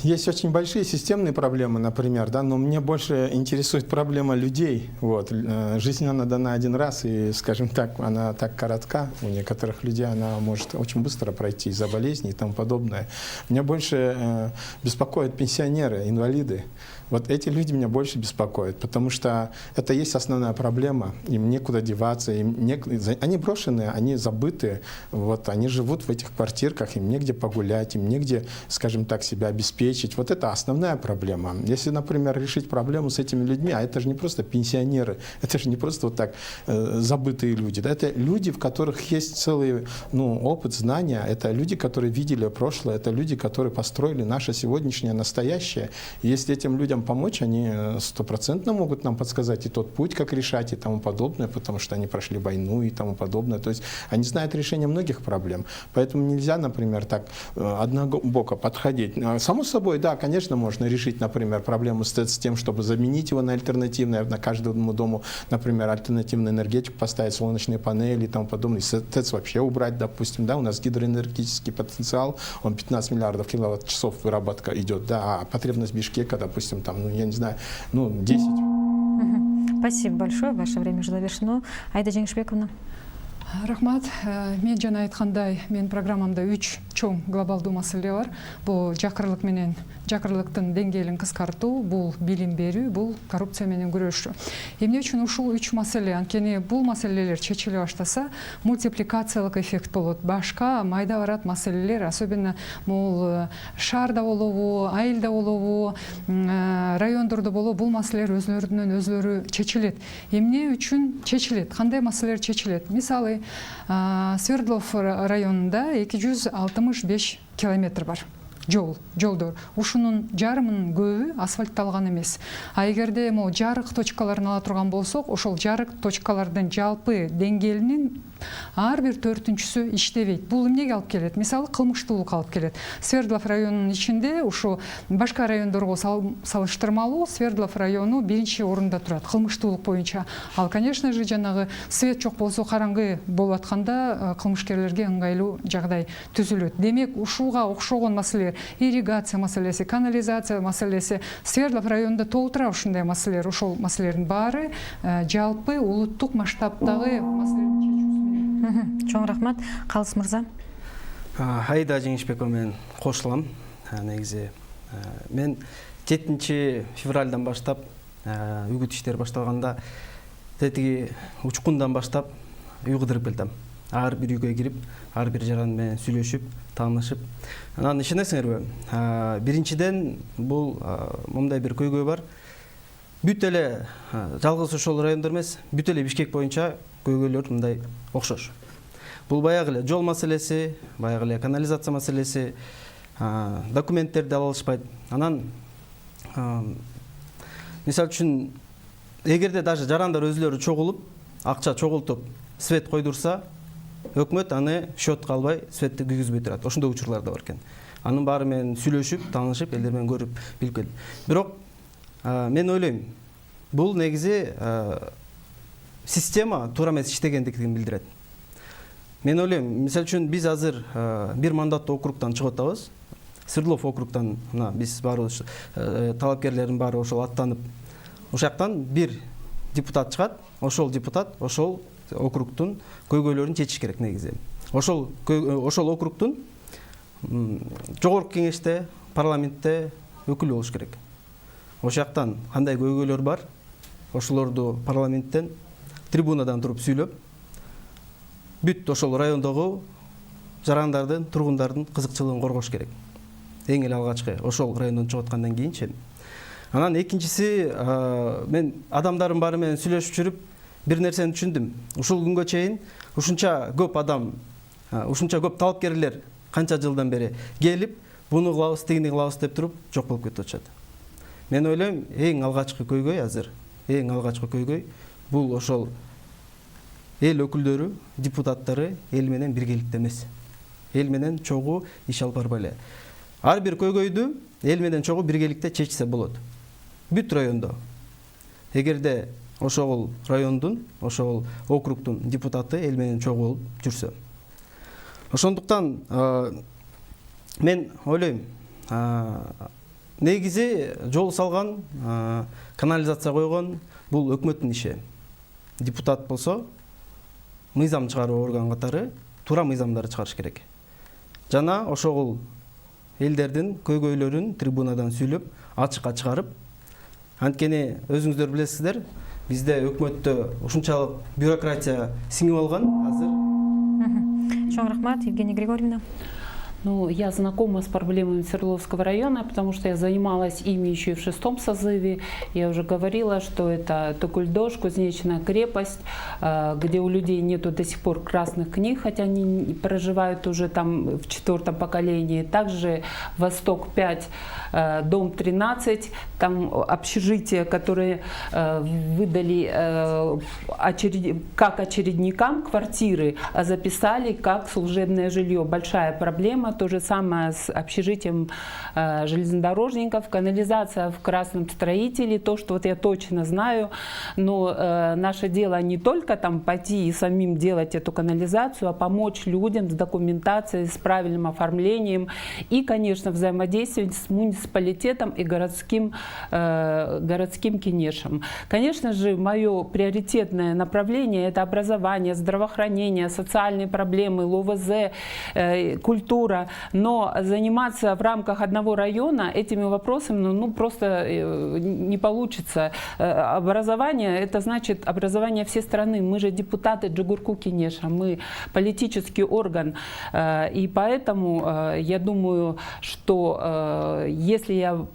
есть очень большие системные проблемы, например, да, но мне больше интересует проблема людей. Вот. Жизнь, она дана один раз, и, скажем так, она так коротка. У некоторых людей она может очень быстро пройти из-за болезней и тому подобное. Меня больше беспокоят пенсионеры, инвалиды. Вот эти люди меня больше беспокоят, потому что это есть основная проблема, им некуда деваться, они брошенные, они забытые, вот, они живут в этих квартирках, им негде погулять, им негде, скажем так, себя обеспечить. Вот это основная проблема. Если, например, решить проблему с этими людьми, а это же не просто пенсионеры, это же не просто вот так забытые люди, да, это люди, в которых есть целый опыт, знания, это люди, которые видели прошлое, это люди, которые построили наше сегодняшнее настоящее. И если этим людям помочь, они 100% могут нам подсказать и тот путь, как решать, и тому подобное, потому что они прошли войну и тому подобное. То есть они знают решение многих проблем. Поэтому нельзя, например, так однобоко подходить. Само собой, да, конечно, можно решить, например, проблему с ТЭЦ с тем, чтобы заменить его на альтернативное, на каждому дому, например, альтернативную энергетику поставить, солнечные панели и тому подобное. ТЭЦ вообще убрать, допустим, да, у нас гидроэнергетический потенциал, он 15 миллиардов киловатт-часов выработка идет, да, а потребность Бишкека, допустим, там, я не знаю, 10. Спасибо большое, ваше время уже завершено. Айда Жеңишбековна. Рахмат, мен жана айткандай, менин программамда 3 чоң глобалдуу маселе бар. Бул жакырлык менен жакырлыктын деңгээлин кыскартуу, бул билим берүү, бул коррупция менен күрөшүү. Эмне үчүн ушул 3 маселе? Анткени бул маселелер чечиле баштаса, мультипликациялык эффект болот. Башка майда барат маселелер, особенно бул шаарда болобу, айылда болобу, райондордо болобу, бул маселелер өзлөрүнөн өзлөрү чечилет. Эмне үчүн чечилет? Кандай маселелер чечилет? Мисалы, Свердлов районунда 265 километр бар. Жолдор. Ушунун жарымынын көбү асфальтталган эмес. А эгерде могу жарык точкаларын ала турган болсок, ошол жарык точкалардын жалпы деңгээлинин ар бир 4-сү иштебейт. Бул эмнеге алып келет? Мисалы, кылмыштуулукка алып келет. Свердлов районунун ичинде ушу башка райондорго салыштырмалуу Свердлов району 1-орунда турат кылмыштуулук боюнча. Ал, конечно же, жанагы свет жок болсо, караңгы болуп атканда кылмышкерлерге ыңгайлуу жагдай түзүлөт. Демек, ушуга окшогон маселелер, ирригация маселеси, канализация маселеси Свердлов районунда толтура ушундай маселелер, ошол маселелердин баары жалпы улуттук масштабтагы маселелердин чечүүсү. Чоң рахмат. Калыс мырза. Айда Жеңишбекова менен кошулам. Негизи мен 7 февралдан баштап үгүт иштери башталганда тетиги учкундан баштап үй кыдырып келдим. ар бир үйгө кирип, ар бир жаран менен сүйлөшүп, таанышып. Анан ишенесиңерби? Биринчиден бул мындай бир көйгөй бар. Бүт эле жалгыз ошол райондор эмес, бүт эле Бишкек боюнча көйгөйлөр мындай окшош. Бул баягы эле жол маселеси, баягы эле канализация маселеси, документтерди ала алышпайт. Анан мисалы үчүн эгерде даже жарандар өзүлөрү чогулуп, акча чогултуп, свет койдурса, өкмөт аны счетко албай, светти күйгүзбөй турат. Ошондой учурлар да бар экен. Анын баары менен сүйлөшүп, таанышып, элдер менен көрүп, билип келдим. Бирок мен ойлойм, бул негизи система туура эмес иштегендигин билдирет. Мен ойлойм, мисалы үчүн биз азыр бир мандаттуу округтан чыгып атабыз. Свердлов округтан биз баарыбыз талапкерлердин баары ошол аттанып, ошояктан бир депутат чыгат, ошол депутат ошол округтун көйгөйлөрүн чечиш керек негизи. Ошол округтун жогорку кеңеште, парламентте өкүлү болуш керек. Ошояктан кандай көйгөйлөр бар, ошолорду парламенттен, трибунадан туруп сүйлөп, бүт ошол райондогу жарандардын, тургундардын кызыкчылыгын коргош керек. Эң эле алгачкы ошол райондон чыгып аткандан кийинчи. Анан экинчиси, мен адамдардын баары менен сүйлөшүп жүрүп бир нерсени түшүндүм. Ушул күнгө чейин ушунча көп адам, ушунча көп талапкерлер канча жылдан бери келип, буну кылабыз, тигини кылабыз деп туруп жок болуп кетип атышат. Мен ойлойм, эң алгачкы көйгөй азыр, эң алгачкы көйгөй бул ошол эл өкүлдөрү, депутаттары эл менен биргеликте эмес. Эл менен чогуу иш алып барбай эле. Ар бир көйгөйдү эл менен чогуу биргеликте чечсе болот. Бүт райондо. Эгерде ошол райондун, ошол округтун депутаты эл менен чогуу болуп жүрсө. Ошондуктан мен ойлойм, негизи жол салган, канализация койгон бул өкмөттүн иши. Депутат болсо мыйзам чыгаруу орган катары туура мыйзамдарды чыгарыш керек. Жана ошол элдердин көйгөйлөрүн трибунадан сүйлөп, ачыкка чыгарып, анткени өзүңүздөр билесиздер, бизде өкмөттө ушунчалык бюрократия сиңип алган азыр. Чоң рахмат, Евгения Григорьевна. Ну, я знакома с проблемами Свердловского района, потому что я занималась ими еще и в 6-м созыве. Я уже говорила, что это Токульдош, Кузнечная крепость, где у людей нету до сих пор красных книг, хотя они проживают уже там в 4-м поколении. Также Восток 5, дом 13, там общежития, которые выдали как очередникам квартиры, а записали как служебное жилье. Большая проблема. То же самое с общежитием железнодорожников, канализация в Красном Строителе, то, что вот я точно знаю, но наше дело не только там пойти и самим делать эту канализацию, а помочь людям с документацией, с правильным оформлением и, конечно, взаимодействовать с муниципалитетом и городским кинешем. Конечно же, мое приоритетное направление – это образование, здравоохранение, социальные проблемы, ЛОВЗ, культура. Но заниматься в рамках одного района этими вопросами просто не получится. Образование – это значит образование всей страны. Мы же депутаты Джугурку Кинеша, мы политический орган. И поэтому я думаю, что если я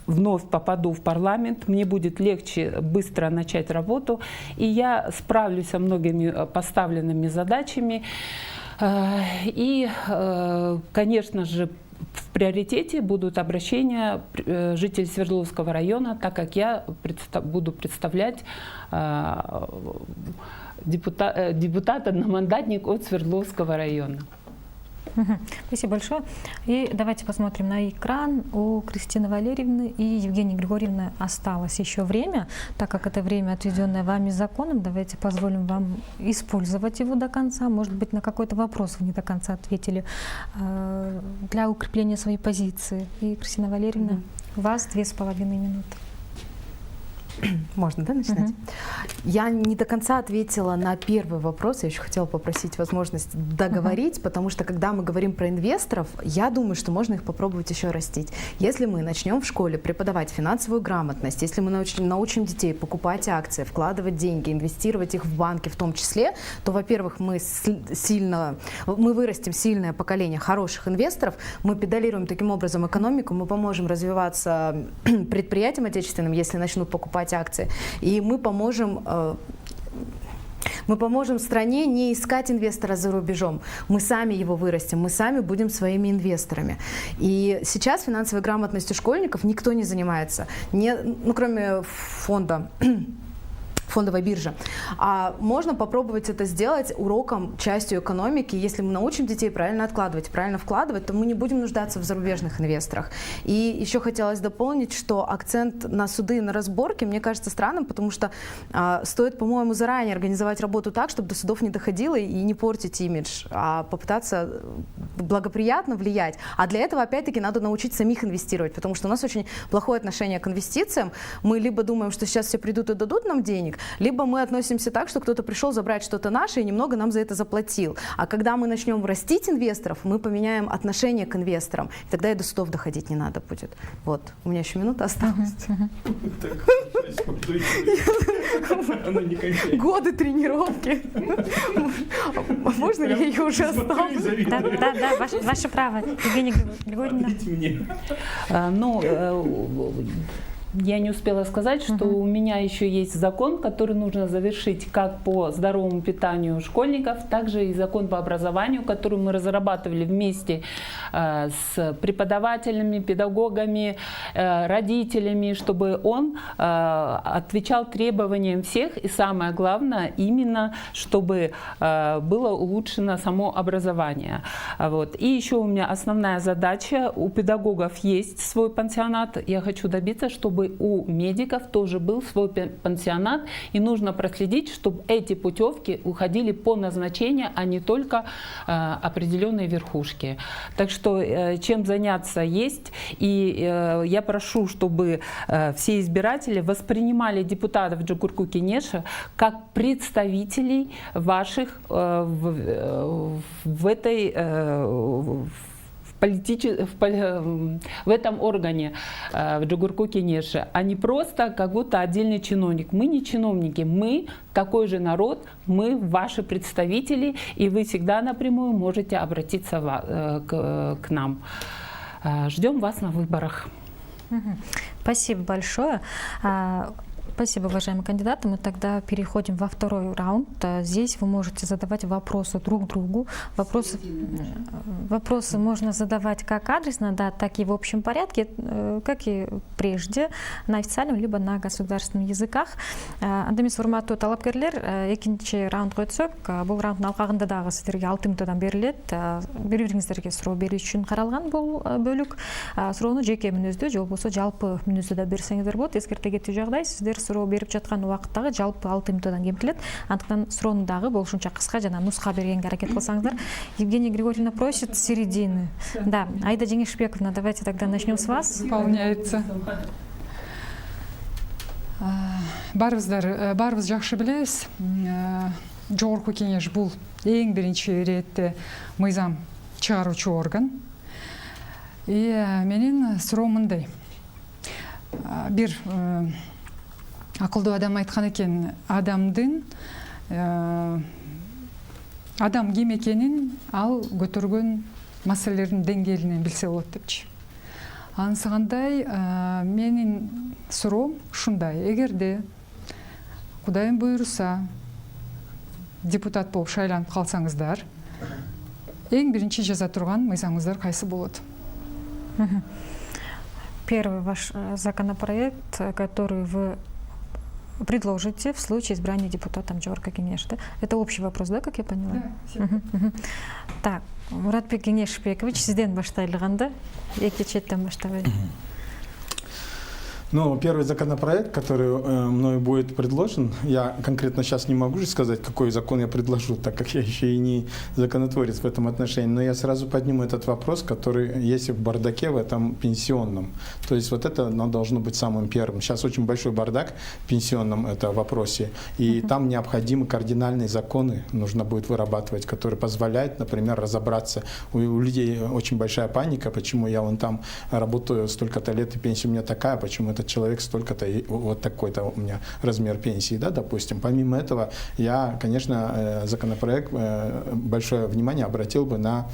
вновь попаду в парламент, мне будет легче быстро начать работу, и я справлюсь со многими поставленными задачами. И, конечно же, в приоритете будут обращения жителей Свердловского района, так как я буду представлять депутата-одномандатник от Свердловского района. Спасибо большое. И давайте посмотрим на экран. У Кристины Валерьевны и Евгении Григорьевны осталось еще время, так как это время, отведенное вами законом. Давайте позволим вам использовать его до конца. Может быть, на какой-то вопрос вы не до конца ответили для укрепления своей позиции. И, Кристина Валерьевна, у вас 2,5 минуты. Можно, да, начинать? Я не до конца ответила на первый вопрос. Я еще хотела попросить возможность договорить, потому что когда мы говорим про инвесторов, я думаю, что можно их попробовать еще растить. Если мы начнем в школе преподавать финансовую грамотность, если мы научим детей покупать акции, вкладывать деньги, инвестировать их в банки в том числе, то, во-первых, мы вырастим сильное поколение хороших инвесторов, мы педалируем таким образом экономику, мы поможем развиваться предприятиям отечественным, если начнут покупать акции, и мы поможем стране не искать инвестора за рубежом. Мы сами его вырастим, мы сами будем своими инвесторами. И сейчас финансовой грамотностью школьников никто не занимается, кроме фондовой биржи. А можно попробовать это сделать уроком, частью экономики. Если мы научим детей правильно откладывать, правильно вкладывать, то мы не будем нуждаться в зарубежных инвесторах. И еще хотелось дополнить, что акцент на суды и на разборки мне кажется странным, потому что стоит, по-моему, заранее организовать работу так, чтобы до судов не доходило и не портить имидж, а попытаться благоприятно влиять. А для этого, опять-таки, надо научить самих инвестировать, потому что у нас очень плохое отношение к инвестициям. Мы либо думаем, что сейчас все придут и дадут нам денег, либо мы относимся так, что кто-то пришел забрать что-то наше и немного нам за это заплатил. А когда мы начнем растить инвесторов, мы поменяем отношение к инвесторам. И тогда и до судов доходить не надо будет. Вот. У меня еще минута осталась. Годы тренировки. Можно я ее уже оставлю? Да, ваше право. Евгения Григорьевна. Я не успела сказать, что у меня еще есть закон, который нужно завершить как по здоровому питанию школьников, также и закон по образованию, который мы разрабатывали вместе с преподавателями, педагогами, родителями, чтобы он отвечал требованиям всех, и самое главное, именно чтобы было улучшено само образование. Вот. И еще у меня основная задача, у педагогов есть свой пансионат, я хочу добиться, чтобы у медиков тоже был свой пансионат, и нужно проследить, чтобы эти путевки уходили по назначению, а не только определенные верхушки. Так что чем заняться есть, и я прошу, чтобы все избиратели воспринимали депутатов Джугурку Кенеша как представителей ваших в этой в этом органе, в Джугурку Кенеше, а не просто как будто отдельный чиновник. Мы не чиновники, мы такой же народ, мы ваши представители, и вы всегда напрямую можете обратиться к нам. Ждем вас на выборах. Спасибо большое. Спасибо, уважаемые кандидаты. Мы тогда переходим во второй раунд. Здесь вы можете задавать вопросы друг другу. Вопросы можно задавать как адресно, да, так и в общем порядке, как и прежде, на официальном либо на государственных языках. Андемис формату талапкерлер, экинчи раунд өтсөк, бұл раундтың алқағында дағы сіздерге 6 минуттан беріледі. Бір-біріңіздерге сұрау беру үшін қаралған бұл бөлік. Сұрауны жеке мүнізді, же болса жалпы мүнізді да берсеңіздер болады. Ескерте кету жағдай, сіздер сұрау беріп жатқан уақыттағы жалпы 6 минуттан кемтіледі. Андықтан сұрауындағы болушынша қысқа жана нұсқа бергенге әрекет қылсаңыздар. Евгения Григорьевна просит середины. Да, Аида Жеңишбековна, давайте тогда начнем с вас. Выполняется. Барыбыз жакшы билебиз. Жогорку кеңеш бул эң биринчи иретте мыйзам чыгаруучу орган. И менин суроом мындай. Бир акылдуу адам айткан экен, адам ким экенин ал көтөргөн маселелердин деңгээлинен билсе болот депчи. Анысыгандай менин суроом ушундай: эгерде Кудайым буйруса депутат болуп шайланып калсаңыздар, эң биринчи жаза турган мыйзамыңыздар кайсы болот? Первый ваш законопроект, который вы предложите в случае избрания депутатом Джугурку Кенеш, да? Это общий вопрос, да, как я поняла? Да. Так, Муратбек Кенешбекович, сизден баштайлыганда, эки четтен баштабай. Ну, первый законопроект, который мною будет предложен, я конкретно сейчас не могу же сказать, какой закон я предложу, так как я еще и не законотворец в этом отношении, но я сразу подниму этот вопрос, который есть в бардаке в этом пенсионном. То есть вот это должно быть самым первым. Сейчас очень большой бардак в пенсионном вопросе, и там необходимы кардинальные законы, нужно будет вырабатывать, которые позволяют, например, разобраться. У людей очень большая паника, почему я вон там работаю столько-то лет, и пенсия у меня такая, почему этот человек столько-то, и вот такой-то у меня размер пенсии, да, допустим. Помимо этого, я, конечно, законопроект большое внимание обратил бы на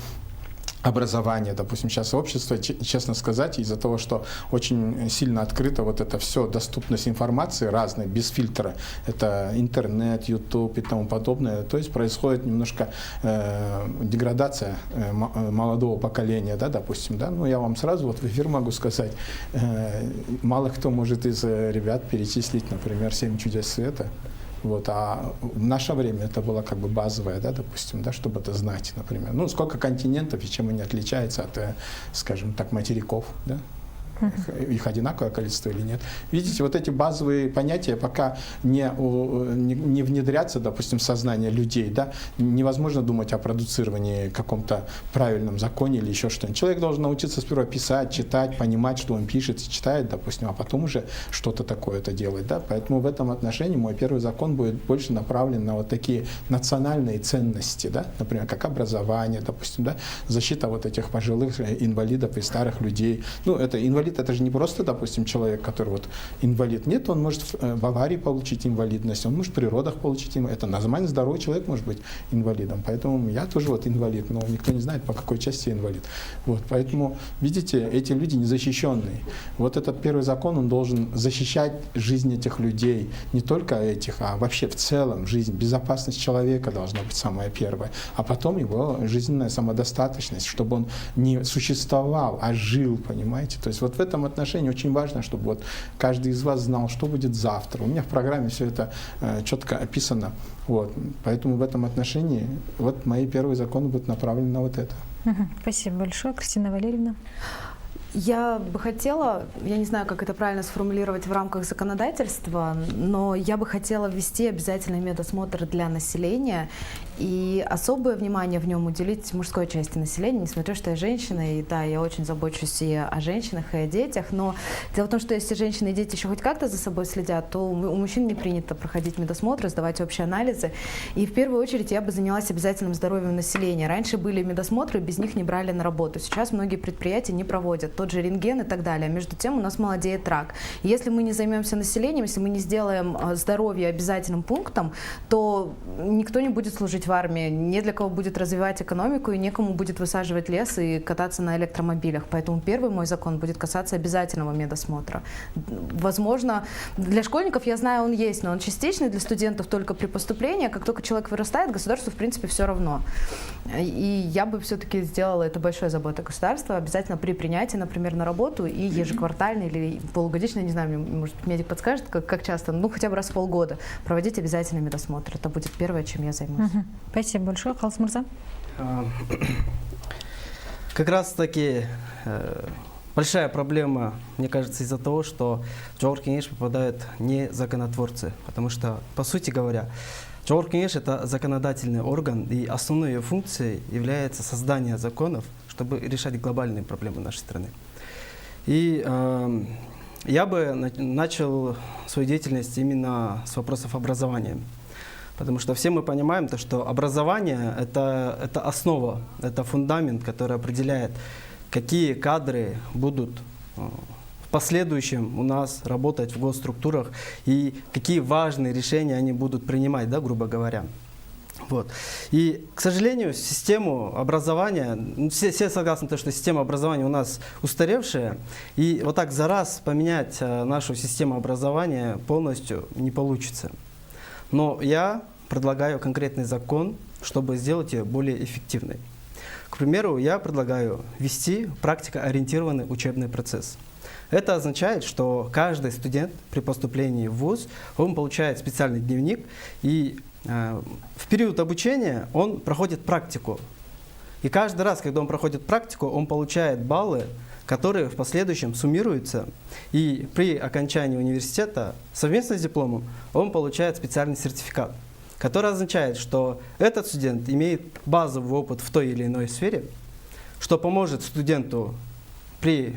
образование, допустим, сейчас общество, честно сказать, из-за того, что очень сильно открыто вот это все, доступность информации разной, без фильтра, это интернет, YouTube и тому подобное, то есть происходит немножко деградация молодого поколения, да, допустим, да, ну я вам сразу вот в эфир могу сказать, мало кто может из ребят перечислить, например, 7 чудес света. Вот, а в наше время это было как бы базовое, да, допустим, да, чтобы это знать, например. Ну, сколько континентов и чем они отличаются от, скажем так, материков, да? Их одинаковое количество или нет. Видите, вот эти базовые понятия пока не внедрятся, допустим, в сознание людей, да, невозможно думать о продуцировании каком-то правильном законе или еще что-нибудь. Человек должен научиться сперва писать, читать, понимать, что он пишет и читает, допустим, а потом уже что-то такое-то делать, да. Поэтому в этом отношении мой первый закон будет больше направлен на вот такие национальные ценности, да, например, как образование, допустим, да, защита вот этих пожилых инвалидов и старых людей. Ну, это инвалид, это же не просто, допустим, человек, который вот инвалид. Нет, он может в аварии получить инвалидность, он может в природах получить инвалидность. Это нормально здоровый человек может быть инвалидом. Поэтому я тоже вот инвалид, но никто не знает, по какой части я инвалид. Вот, поэтому, видите, эти люди незащищенные. Вот этот первый закон, он должен защищать жизнь этих людей, не только этих, а вообще в целом жизнь. Безопасность человека должна быть самая первая, а потом его жизненная самодостаточность, чтобы он не существовал, а жил, понимаете. То есть вот в этом отношении очень важно, чтобы вот каждый из вас знал, что будет завтра. У меня в программе все это четко описано. Вот. Поэтому в этом отношении вот мои первые законы будут направлены на вот это. Спасибо большое, Кристина Валерьевна. Я бы хотела, я не знаю, как это правильно сформулировать в рамках законодательства, но я бы хотела ввести обязательный медосмотр для населения и особое внимание в нем уделить мужской части населения, несмотря что я женщина, и да, я очень забочусь и о женщинах, и о детях, но дело в том, что если женщины и дети еще хоть как-то за собой следят, то у мужчин не принято проходить медосмотры, сдавать общие анализы, и в первую очередь я бы занялась обязательным здоровьем населения. Раньше были медосмотры, без них не брали на работу, сейчас многие предприятия не проводят тот же рентген и так далее. Между тем у нас молодеет рак. Если мы не займемся населением, если мы не сделаем здоровье обязательным пунктом, то никто не будет служить в армии, не для кого будет развивать экономику и некому будет высаживать лес и кататься на электромобилях. Поэтому первый мой закон будет касаться обязательного медосмотра. Возможно, для школьников, я знаю, он есть, но он частичный, для студентов только при поступлении. Как только человек вырастает, государству в принципе все равно. И я бы все-таки сделала это большой заботой государства, обязательно при принятии, например, на работу и ежеквартально или полугодично, не знаю, может медик подскажет, как часто, ну хотя бы раз в полгода проводить обязательный медосмотр. Это будет первое, чем я займусь. Спасибо большое, Халыс Мырза. Как раз таки большая проблема, мне кажется, из-за того, что в Жогорку Кеңеш попадают не законотворцы, потому что, по сути говоря, Жогорку Кеңеш — это законодательный орган, и основной ее функцией является создание законов, чтобы решать глобальные проблемы нашей страны. И я бы начал свою деятельность именно с вопросов образования. Потому что все мы понимаем, то, что образование – это основа, это фундамент, который определяет, какие кадры будут в последующем у нас работать в госструктурах и какие важные решения они будут принимать, да, грубо говоря. Вот. И, к сожалению, систему образования, все согласны, что система образования у нас устаревшая, и вот так за раз поменять нашу систему образования полностью не получится. Но я предлагаю конкретный закон, чтобы сделать ее более эффективной. К примеру, я предлагаю ввести практикоориентированный учебный процесс. Это означает, что каждый студент при поступлении в вуз, он получает специальный дневник, и в период обучения он проходит практику. И каждый раз, когда он проходит практику, он получает баллы, которые в последующем суммируются, и при окончании университета совместно с дипломом он получает специальный сертификат, который означает, что этот студент имеет базовый опыт в той или иной сфере, что поможет студенту при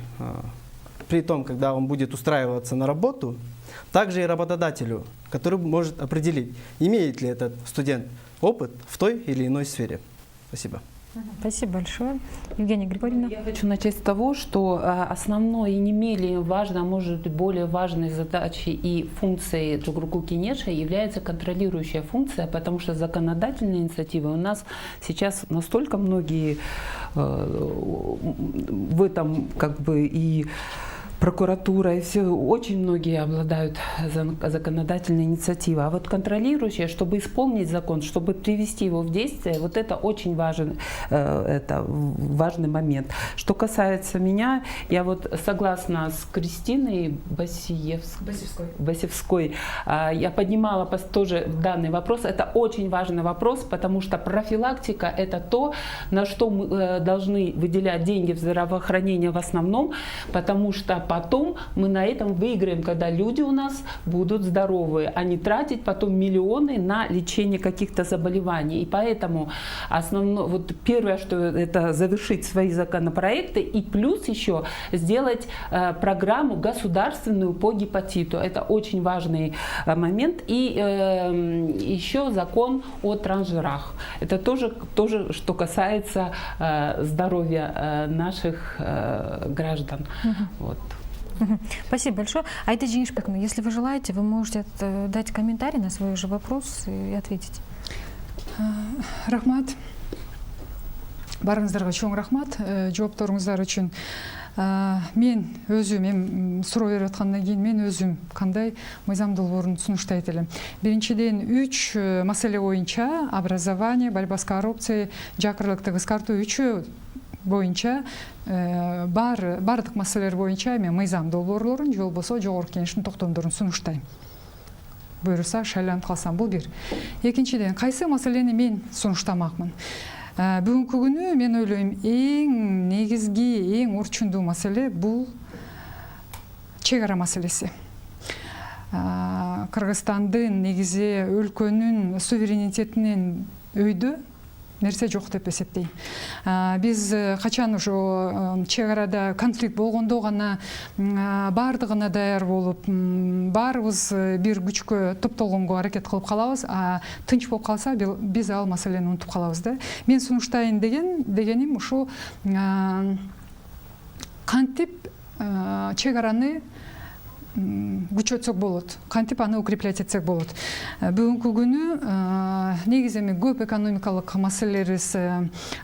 том, когда он будет устраиваться на работу, также и работодателю, который может определить, имеет ли этот студент опыт в той или иной сфере. Спасибо. Спасибо большое. Евгения Григорьевна. Я хочу начать с того, что основной и не менее важной, а может быть более важной задачей и функцией Джугурку Кенеша является контролирующая функция, потому что законодательные инициативы у нас сейчас настолько многие в этом как бы и прокуратура, и все, очень многие обладают законодательной инициативой. А вот контролирующая, чтобы исполнить закон, чтобы привести его в действие, вот это очень важный момент. Что касается меня, я вот согласна с Кристиной Басевской. Я поднимала тоже данный вопрос. Это очень важный вопрос, потому что профилактика – это то, на что мы должны выделять деньги в здравоохранение в основном, потому что потом мы на этом выиграем, когда люди у нас будут здоровые, а не тратить потом миллионы на лечение каких-то заболеваний. И поэтому вот первое, что это завершить свои законопроекты и плюс еще сделать программу государственную по гепатиту. Это очень важный момент. И еще закон о трансжирах. Это тоже, что касается здоровья наших граждан. Вот. Спасибо большое. Айда Жеңишбековна, если вы желаете, вы можете дать комментарий на свой же вопрос и ответить. Рахмат. Барыңыздарға чоң рахмат. Жооптарыңыздар үчүн. Мен өзүм суроо берип аткандан кийин мен өзүм кандай мыйзам долбоорун сунуштайт элем. Биринчиден 3 маселе боюнча образование, борьба с коррупцией, жакырлыкты кыскартуу үчөө боюнча бардык маселелер боюнча мен мыйзам долбоорлорун же болбосо жогорку кеңештин токтомдорун сунуштайм. Буюрса шайланып калсам, бул бир. Экинчиден, кайсы маселени мен сунуштамакмын? Бүгүнкү күнү мен ойлойм, эң негизги, эң орчундуу маселе бул чек ара маселеси. Кыргызстандын негизи өлкөнүн суверенитетинен өйдө нерсе жок деп эсептейм. Биз качан ошо чек арада конфликт болгондо гана бардыгына даяр болуп, баарыбыз бир күчкө топтолгонго аракет кылып калабыз, а тынч болуп калса биз ал маселени унутуп калабыз да. Мен сунуштайын дегеним ушу кантип чек араны күчөтсөк болот, кантип аны укреплять этсек болот. Бүгүнкү күнү негизи эми көп экономикалык маселелерибиз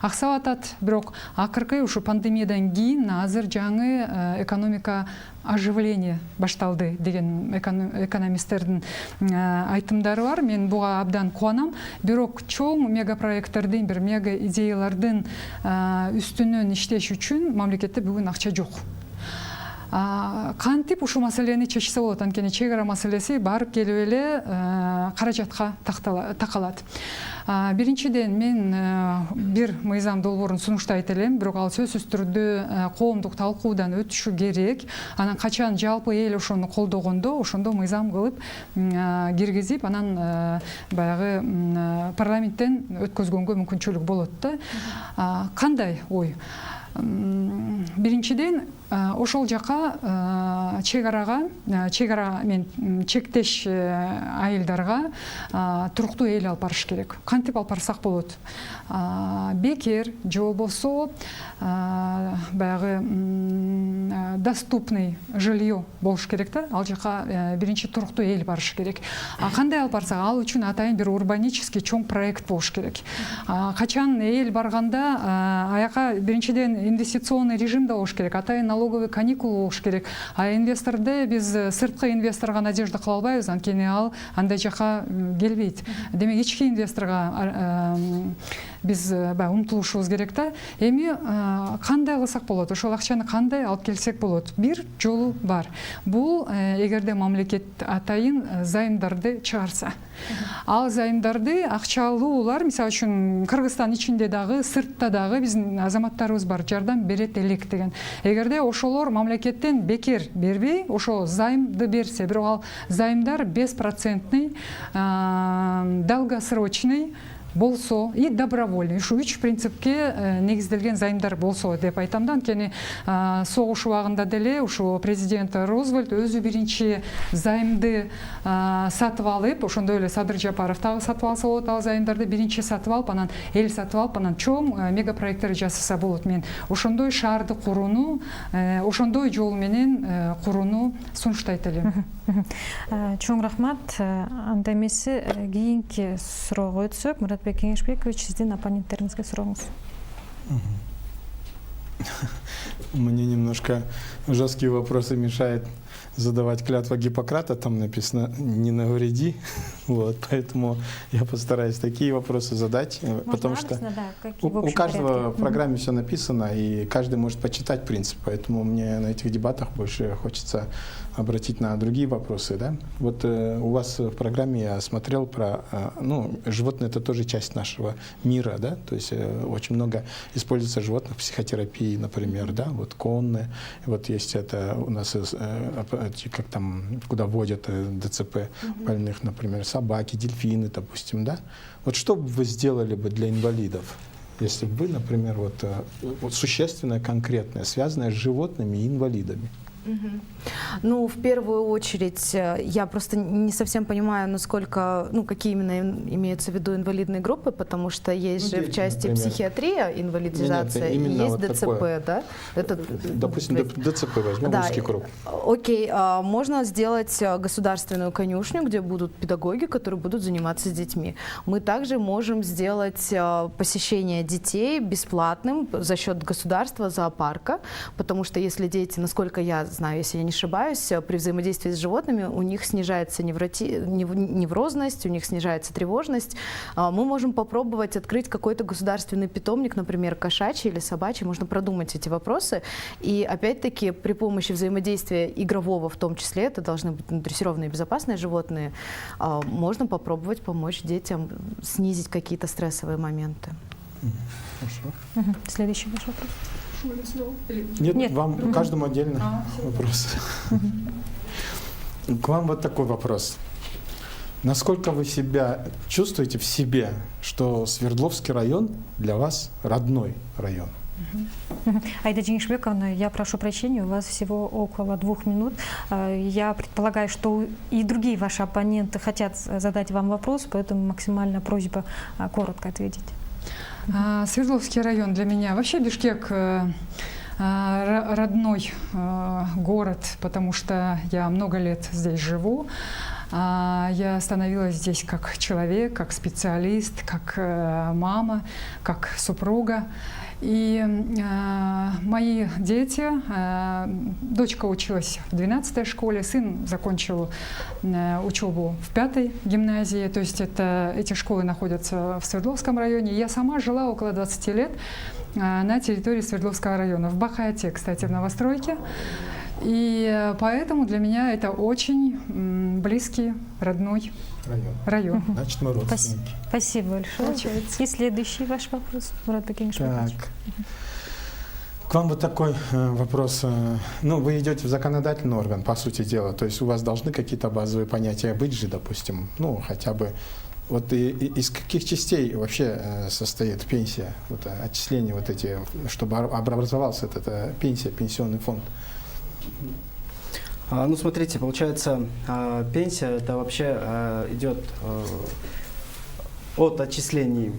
аксап атат, бирок акыркы ушу пандемиядан кийин азыр жаңы экономика оживление башталды деген экономисттердин айтымдары бар. Мен буга абдан кубанам. Бирок чоң мегапроекттердин, бир мега идеялардын үстүнөн иштеш үчүн мамлекетте бүгүн акча жок. Кантип ушу маселени чечсе болот? Анткени чек ара маселеси барып келип эле каражатка такалат. Биринчиден мен бир мыйзам долбоорун сунуштайт элем, бирок ал сөзсүз түрдө коомдук талкуудан өтүшү керек. Анан качан жалпы эл ошону колдогондо, ошондо мыйзам кылып киргизип, анан баягы парламенттен өткөзгөнгө мүмкүнчүлүк болот да. Кандай ой? Биринчиден ошол жака чек ара мен чектеш айылдарга туруктуу эл алып барыш керек. Кантип алып барсак болот? Бекер же болбосо баягы доступный жилье болуш керек да. Ал жака биринчи туруктуу эл барыш керек. Кандай алып барсак, ал үчүн атайын бир урбанический чоң проект болуш керек. Качан эл барганда аяка биринчиден инвестиционный режимде болуш керек, атайын налоговый каникул болуш керек. А инвесторду биз сырткы инвесторго надежда кыла албайбыз, анткени ал андай жака келбейт. Демек ички инвесторго биз умтулушубуз керек да. Эми кандай кылсак болот? Ошол акчаны кандай алып келсек болот? Бир жолу бар. Бул эгерде мамлекет атайын займдарды чыгарса. Ал займдарды акчалуулар, мисалы үчүн Кыргызстан ичинде дагы, сыртта дагы биздин азаматтарыбыз бар, жардам берет элек деген. Эгерде ошолор мамлекеттен бекер бербей, ошо займды берсе, бирок ал займдар беспроцентный, долгосрочный болсо и добровольный. Ушу үч принципке негизделген займдар болсо деп айтам да. Анткени согуш убагында деле ушу президент Рузвельт өзү биринчи займды сатып алып, ошондой эле Садыр Жапаров дагы сатып алса болот, ал займдарды биринчи сатып алып, анан эл сатып алып, анан чоң мегапроекттер жасаса болот. Мен ошондой шаарды курууну, ошондой жол менен курууну сунуштайт элем. Чоң рахмат. Анда эмесе кийинки суроого өтсөк, Муратбек Кеңешбекович, сиздин оппоненттериңизге сурооңуз. Мне немножко жесткие вопросы мешает задавать клятва Гиппократа, там написано «не навреди», вот, поэтому я постараюсь такие вопросы задать, потому что у каждого в программе все написано, и каждый может почитать принцип, поэтому мне на этих дебатах больше хочется обратить на другие вопросы. Да? Вот у вас в программе я смотрел про, животные — это тоже часть нашего мира, да? То есть очень много используется животных в психотерапии, например, да? Вот конные, вот есть это у нас, как там, куда водят ДЦП больных, например, собаки, дельфины, допустим, да? Вот что бы вы сделали бы для инвалидов, если бы вы, например, вот существенное, конкретное, связанное с животными и инвалидами? Ну, в первую очередь, я просто не совсем понимаю, насколько, какие именно имеются в виду инвалидные группы, потому что есть же в части например, психиатрия, инвалидизация, и есть вот ДЦП, такое. Да? Это, допустим, ДЦП возьмем, да, узкий круг. Окей, можно сделать государственную конюшню, где будут педагоги, которые будут заниматься с детьми. Мы также можем сделать посещение детей бесплатным за счет государства, зоопарка, потому что если дети, насколько я знаю, если я не ошибаюсь, при взаимодействии с животными у них снижается неврозность, у них снижается тревожность. Мы можем попробовать открыть какой-то государственный питомник, например, кошачий или собачий, можно продумать эти вопросы. И опять-таки при помощи взаимодействия игрового в том числе, это должны быть дрессированные безопасные животные, можно попробовать помочь детям снизить какие-то стрессовые моменты. Хорошо. Следующий ваш вопрос. Нет, вам каждому отдельно вопрос. К вам вот такой вопрос. Насколько вы себя чувствуете в себе, что Свердловский район для вас родной район? Аида Жеңишбековна, я прошу прощения, у вас всего около 2 минут. Я предполагаю, что и другие ваши оппоненты хотят задать вам вопрос, поэтому максимально просьба коротко ответить. Свердловский район для меня, вообще Бишкек родной город, потому что я много лет здесь живу. Я становилась здесь как человек, как специалист, как мама, как супруга. И мои дети, дочка училась в 12-й школе, сын закончил учебу в 5-й гимназии, то есть эти школы находятся в Свердловском районе. Я сама жила около 20 лет на территории Свердловского района, в Бахате, кстати, в новостройке. И поэтому для меня это очень близкий, родной район. Значит, мы родственники. Спасибо большое. И следующий ваш вопрос, Муратбек Кеңешбекович. Так. К вам вот такой вопрос. Вы идете в законодательный орган, по сути дела, то есть у вас должны какие-то базовые понятия быть же, допустим, хотя бы. Вот из каких частей вообще состоит пенсия, отчисления эти, чтобы образовался эта пенсия, пенсионный фонд? Смотрите, получается, пенсия это вообще идет от отчислений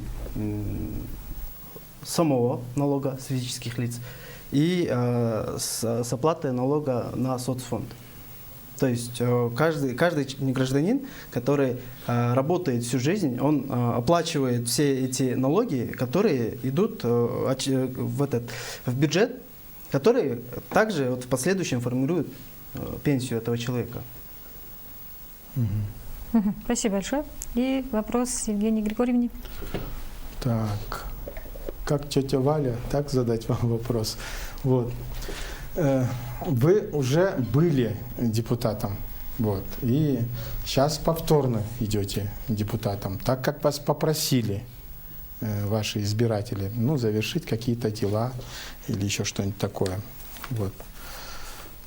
самого налога с физических лиц и с оплатой налога на соцфонд. То есть каждый гражданин, который работает всю жизнь, он оплачивает все эти налоги, которые идут в бюджет, который также в последующем формирует пенсию этого человека. Спасибо большое. И вопрос Евгении Григорьевне. Так, как тетя Валя, так задать вам вопрос. Вот. Вы уже были депутатом, и сейчас повторно идете депутатом, так как вас попросили ваши избиратели, завершить какие-то дела или еще что-нибудь такое.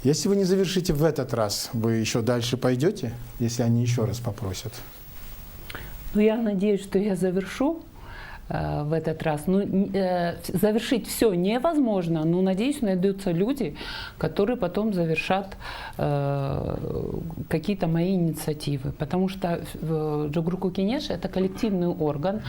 Если вы не завершите в этот раз, вы еще дальше пойдете, если они еще раз попросят? Ну, я надеюсь, что я завершу в этот раз. Ну, завершить все невозможно, но, надеюсь, найдутся люди, которые потом завершат какие-то мои инициативы. Потому что Джогурку Кенеш — это коллективный орган,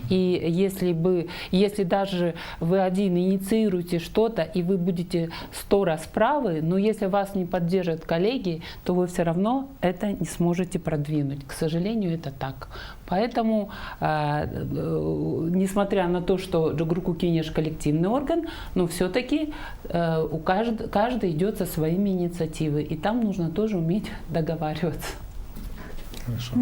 и если даже вы один инициируете что-то, и вы будете 100 раз правы, но если вас не поддержат коллеги, то вы все равно это не сможете продвинуть. К сожалению, это так. Поэтому, несмотря на то, что Джогурку Кенеш коллективный орган, но все-таки каждый идет со своими инициативами, и там нужно тоже уметь договариваться. Хорошо.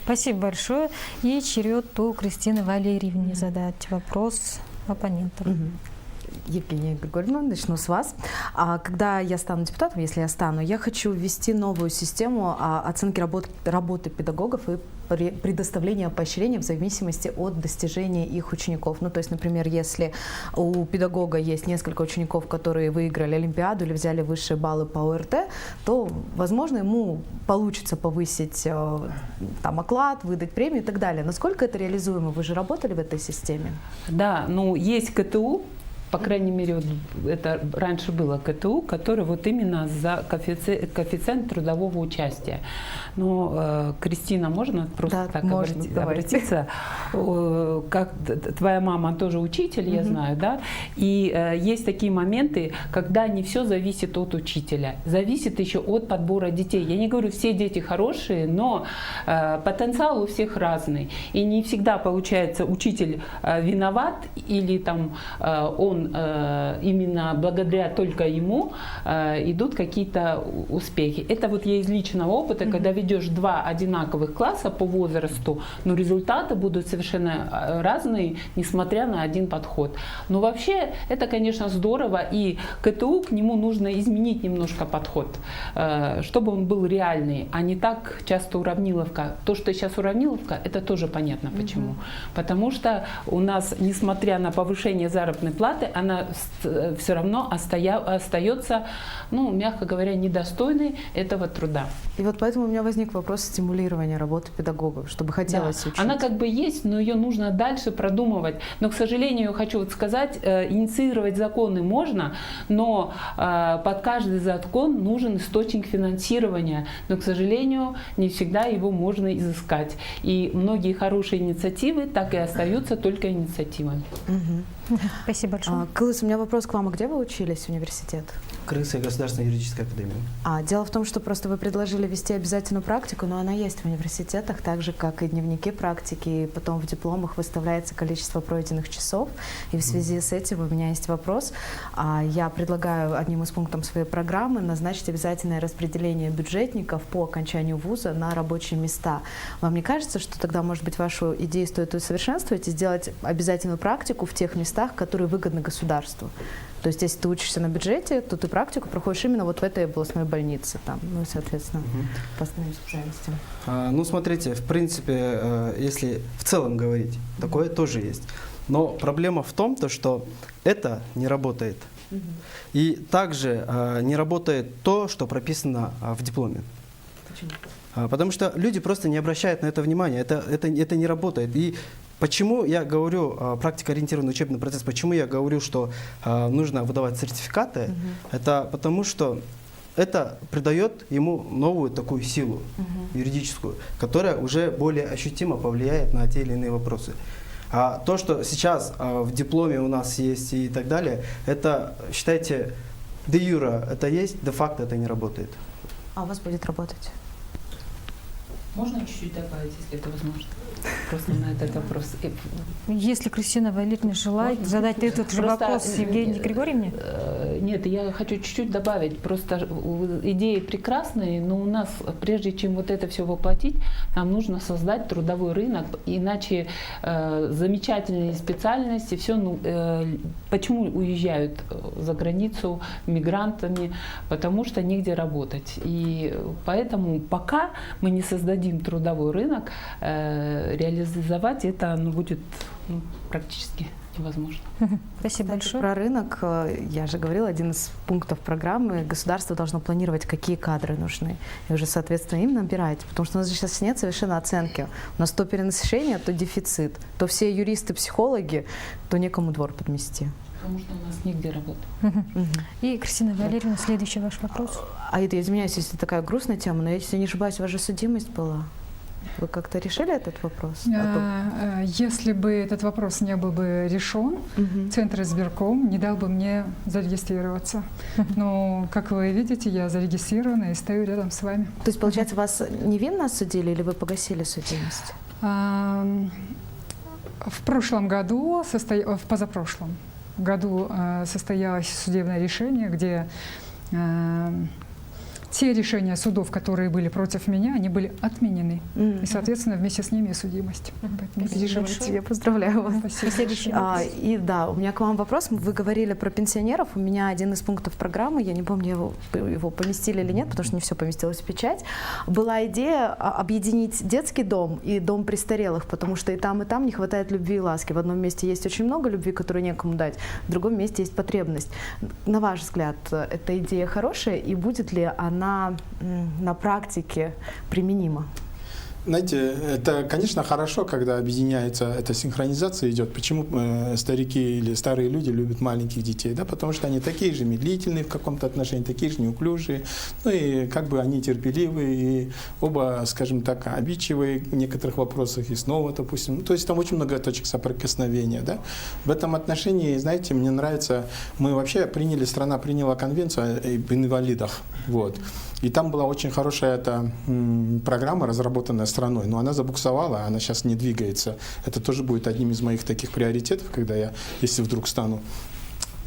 Спасибо большое. И черед у Кристины Валерьевны задать вопрос оппонентам. Евгения Григорьевна, начну с вас. Когда я стану депутатом, если я стану, я хочу ввести новую систему оценки работы педагогов и предоставления поощрения в зависимости от достижения их учеников. Ну, то есть, например, если у педагога есть несколько учеников, которые выиграли Олимпиаду или взяли высшие баллы по ОРТ, то, возможно, ему получится повысить там оклад, выдать премию и так далее. Насколько это реализуемо? Вы же работали в этой системе? Да, ну есть КТУ, по крайней мере, вот это раньше было КТУ, который вот именно за коэффициент трудового участия. Но, Кристина, можно просто так обратиться? Как твоя мама тоже учитель, я знаю, да? И есть такие моменты, когда не все зависит от учителя. Зависит еще от подбора детей. Я не говорю, все дети хорошие, но потенциал у всех разный. И не всегда получается учитель виноват или там он именно благодаря только ему идут какие-то успехи. Это вот я из личного опыта, когда ведешь 2 одинаковых класса по возрасту, но результаты будут совершенно разные, несмотря на один подход. Но вообще это, конечно, здорово, и КТУ, к нему нужно изменить немножко подход, чтобы он был реальный, а не так часто уравниловка. То, что сейчас уравниловка, это тоже понятно почему. Потому что у нас, несмотря на повышение заработной платы, она все равно остается, ну, мягко говоря, недостойной этого труда. И вот поэтому у меня возник вопрос стимулирования работы педагогов, чтобы хотелось учить. Она как бы есть, но ее нужно дальше продумывать. Но, к сожалению, хочу вот сказать, инициировать законы можно, но под каждый закон нужен источник финансирования. Но, к сожалению, не всегда его можно изыскать. И многие хорошие инициативы так и остаются только инициативами. Спасибо большое. Кылыс, у меня вопрос к вам. А где вы учились, университет? Крымская государственная юридическая академия. Дело в том, что просто вы предложили вести обязательную практику, но она есть в университетах, так же, как и дневники практики, и потом в дипломах выставляется количество пройденных часов. И в связи с этим у меня есть вопрос. Я предлагаю одним из пунктов своей программы назначить обязательное распределение бюджетников по окончанию вуза на рабочие места. Вам не кажется, что тогда, может быть, вашу идею стоит усовершенствовать и сделать обязательную практику в тех местах, которые выгодны государству? То есть, если ты учишься на бюджете, то ты практику проходишь именно вот в этой областной больнице, там, ну и, соответственно, по основным специальностям. Ну, смотрите, в принципе, если в целом говорить, такое тоже есть. Но проблема в том, что это не работает. И также не работает то, что прописано в дипломе. Почему? Потому что люди просто не обращают на это внимания, это не работает. И почему я говорю практикоориентированный учебный процесс, почему я говорю, что нужно выдавать сертификаты, это потому что это придает ему новую такую силу юридическую, которая уже более ощутимо повлияет на те или иные вопросы. А то, что сейчас в дипломе у нас есть и так далее, это, считайте, де юра это есть, де факто это не работает. А у вас будет работать? Можно чуть-чуть добавить, если это возможно? Просто на этот вопрос. Если Кристина Валерьевна желает задать этот же вопрос Евгении Григорьевне? Нет, я хочу чуть-чуть добавить. Просто идеи прекрасные, но у нас, прежде чем вот это все воплотить, нам нужно создать трудовой рынок, иначе замечательные специальности, все, почему уезжают за границу мигрантами? Потому что негде работать. И поэтому пока мы не создадим трудовой рынок, реализовать это будет практически невозможно. Спасибо Кстати, большое. про рынок, я же говорила, один из пунктов программы, государство должно планировать, какие кадры нужны. И уже, соответственно, им набирать. Потому что у нас же сейчас нет совершенно оценки. У нас то перенасыщение, то дефицит. То все юристы, психологи, то некому двор подмести. Потому что у нас нигде работать. И, Кристина Валерьевна, следующий ваш вопрос. А это, я извиняюсь, если такая грустная тема, но если не ошибаюсь, у вас же судимость была. Вы как-то решили этот вопрос? Если бы этот вопрос не был бы решен, Центр избирком не дал бы мне зарегистрироваться. Но, как вы видите, я зарегистрирована и стою рядом с вами. То есть, получается, вас невинно осудили или вы погасили судимость? В прошлом году, в позапрошлом году состоялось судебное решение, где те решения судов, которые были против меня, они были отменены. И, соответственно, вместе с ними и судимость. Поэтому не переживайте. Я поздравляю вас. Спасибо. И да, у меня к вам вопрос. Вы говорили про пенсионеров. У меня один из пунктов программы, я не помню, его поместили или нет, потому что не все поместилось в печать. Была идея объединить детский дом и дом престарелых, потому что и там не хватает любви и ласки. В одном месте есть очень много любви, которую некому дать, в другом месте есть потребность. На ваш взгляд, эта идея хорошая, и будет ли она на практике применима? Знаете, это, конечно, хорошо, когда объединяется, эта синхронизация идет. Почему старики или старые люди любят маленьких детей? Да, потому что они такие же медлительные в каком-то отношении, такие же неуклюжие, ну и как бы они терпеливые, и оба, скажем так, обидчивые в некоторых вопросах, и снова, допустим. То есть там очень много точек соприкосновения. Да? В этом отношении, знаете, мне нравится, мы вообще страна приняла конвенцию об инвалидах. Вот. И там была очень хорошая эта программа, разработанная страной, но она забуксовала, она сейчас не двигается. Это тоже будет одним из моих таких приоритетов, когда я, если вдруг стану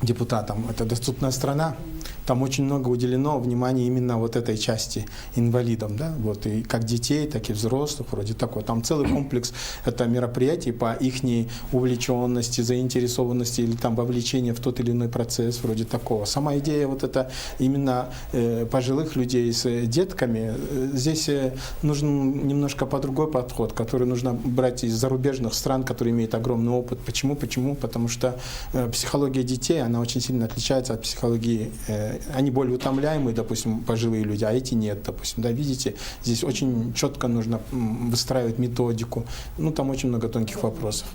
депутатом. Это доступная страна. Там очень много уделено внимания именно вот этой части инвалидам, да, вот, и как детей, так и взрослых, вроде такого. Там целый комплекс это мероприятий по ихней увлеченности, заинтересованности или там вовлечению в тот или иной процесс, вроде такого. Сама идея вот это именно пожилых людей с детками, здесь нужен немножко по другой подход, который нужно брать из зарубежных стран, которые имеют огромный опыт. Почему? Потому что психология детей, она очень сильно отличается от психологии. Они более утомляемые, допустим, пожилые люди, а эти нет, допустим. Да, видите, здесь очень четко нужно выстраивать методику. Ну, там очень много тонких вопросов.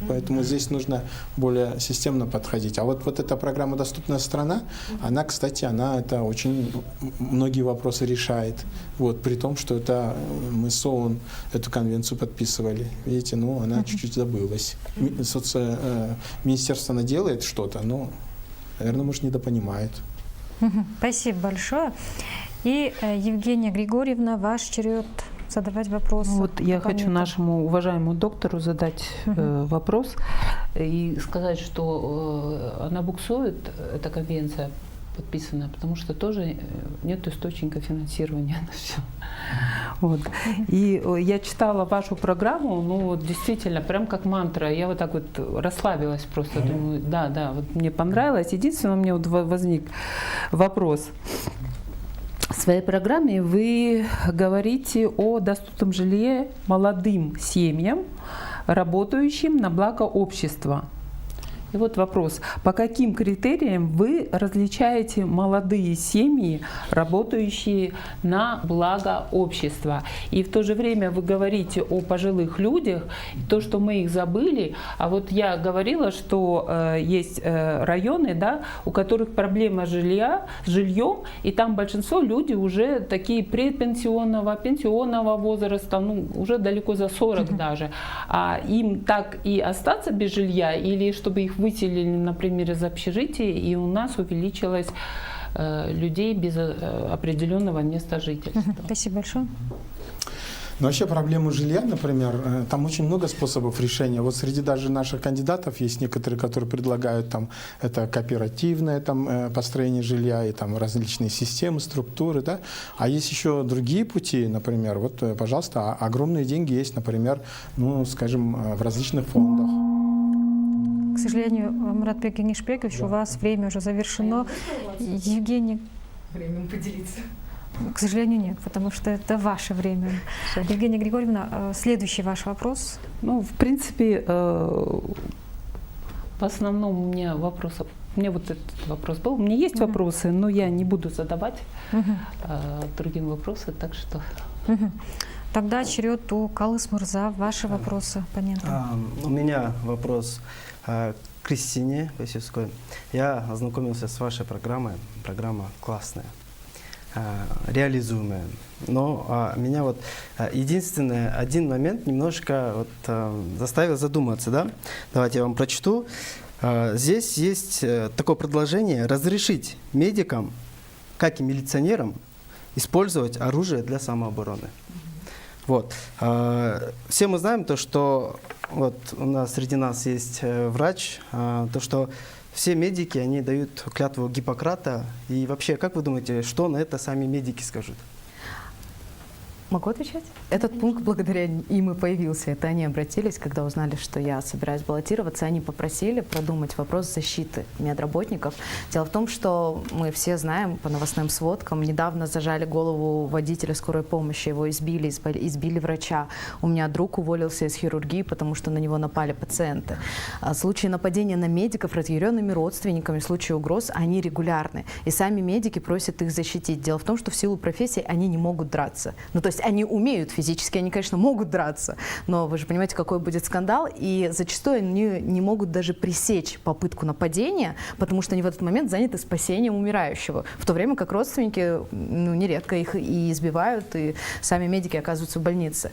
Поэтому здесь нужно более системно подходить. А вот эта программа «Доступная страна», она, кстати, это очень многие вопросы решает. Вот, при том, что это мы с ООН эту конвенцию подписывали. Видите, она чуть-чуть забылась. Министерство, она делает что-то, но, наверное, может, недопонимает. Спасибо большое. И, Евгения Григорьевна, ваш черед задавать вопросы. Вот я хочу нашему уважаемому доктору задать вопрос и сказать, что она буксует, эта конвенция подписанная, потому что тоже нет источника финансирования на все. Вот. И я читала вашу программу, действительно, прям как мантра. Я вот так вот расслабилась просто, думаю, да, вот мне понравилось. Единственное, у меня вот возник вопрос. В своей программе вы говорите о доступном жилье молодым семьям, работающим на благо общества. И вот вопрос, по каким критериям вы различаете молодые семьи, работающие на благо общества? И в то же время вы говорите о пожилых людях, то, что мы их забыли. А вот я говорила, что есть районы, да, у которых проблема с жильем, и там большинство люди уже такие предпенсионного, пенсионного возраста, уже далеко за 40 даже. А им так и остаться без жилья, или чтобы их выселили, например, из общежития, и у нас увеличилось людей без определенного места жительства. Спасибо большое. Но вообще проблему жилья, например, там очень много способов решения. Вот среди даже наших кандидатов есть некоторые, которые предлагают это кооперативное построение жилья и различные системы, структуры, да. А есть еще другие пути, например, пожалуйста, огромные деньги есть, например, скажем, в различных фондах. К сожалению, Муратбек Кеңешбекович, у вас время уже завершено. Евгений. Временем поделиться. К сожалению, нет, потому что это ваше время. Евгения Григорьевна, следующий ваш вопрос. В принципе, В основном у меня вопросов, у меня вот этот вопрос был. У меня есть вопросы, но я не буду задавать другим вопросы, так что... Тогда черед у Калыс Мурза. Ваши вопросы оппонентам. У меня вопрос к Кристине Васильевской. Я ознакомился с вашей программой. Программа классная, реализуемая. Но меня вот единственный один момент немножко вот, заставил задуматься. Да? Давайте я вам прочту. Здесь есть такое предложение разрешить медикам, как и милиционерам, использовать оружие для самообороны. Вот. Все мы знаем то, что вот у нас среди нас есть врач, то, что все медики, они дают клятву Гиппократа. И вообще, как вы думаете, что на это сами медики скажут? Могу отвечать? Этот пункт благодаря им и появился. Это они обратились, когда узнали, что я собираюсь баллотироваться. Они попросили продумать вопрос защиты медработников. Дело в том, что мы все знаем по новостным сводкам, недавно зажали голову водителя скорой помощи, его избили врача. У меня друг уволился из хирургии, потому что на него напали пациенты. Случаи нападения на медиков разъяренными родственниками, случаи угроз, они регулярны. И сами медики просят их защитить. Дело в том, что в силу профессии они не могут драться. Ну, то есть они умеют физически, они, конечно, могут драться, но вы же понимаете, какой будет скандал, и зачастую они не могут даже пресечь попытку нападения, потому что они в этот момент заняты спасением умирающего, в то время как родственники, ну, нередко их и избивают, и сами медики оказываются в больнице.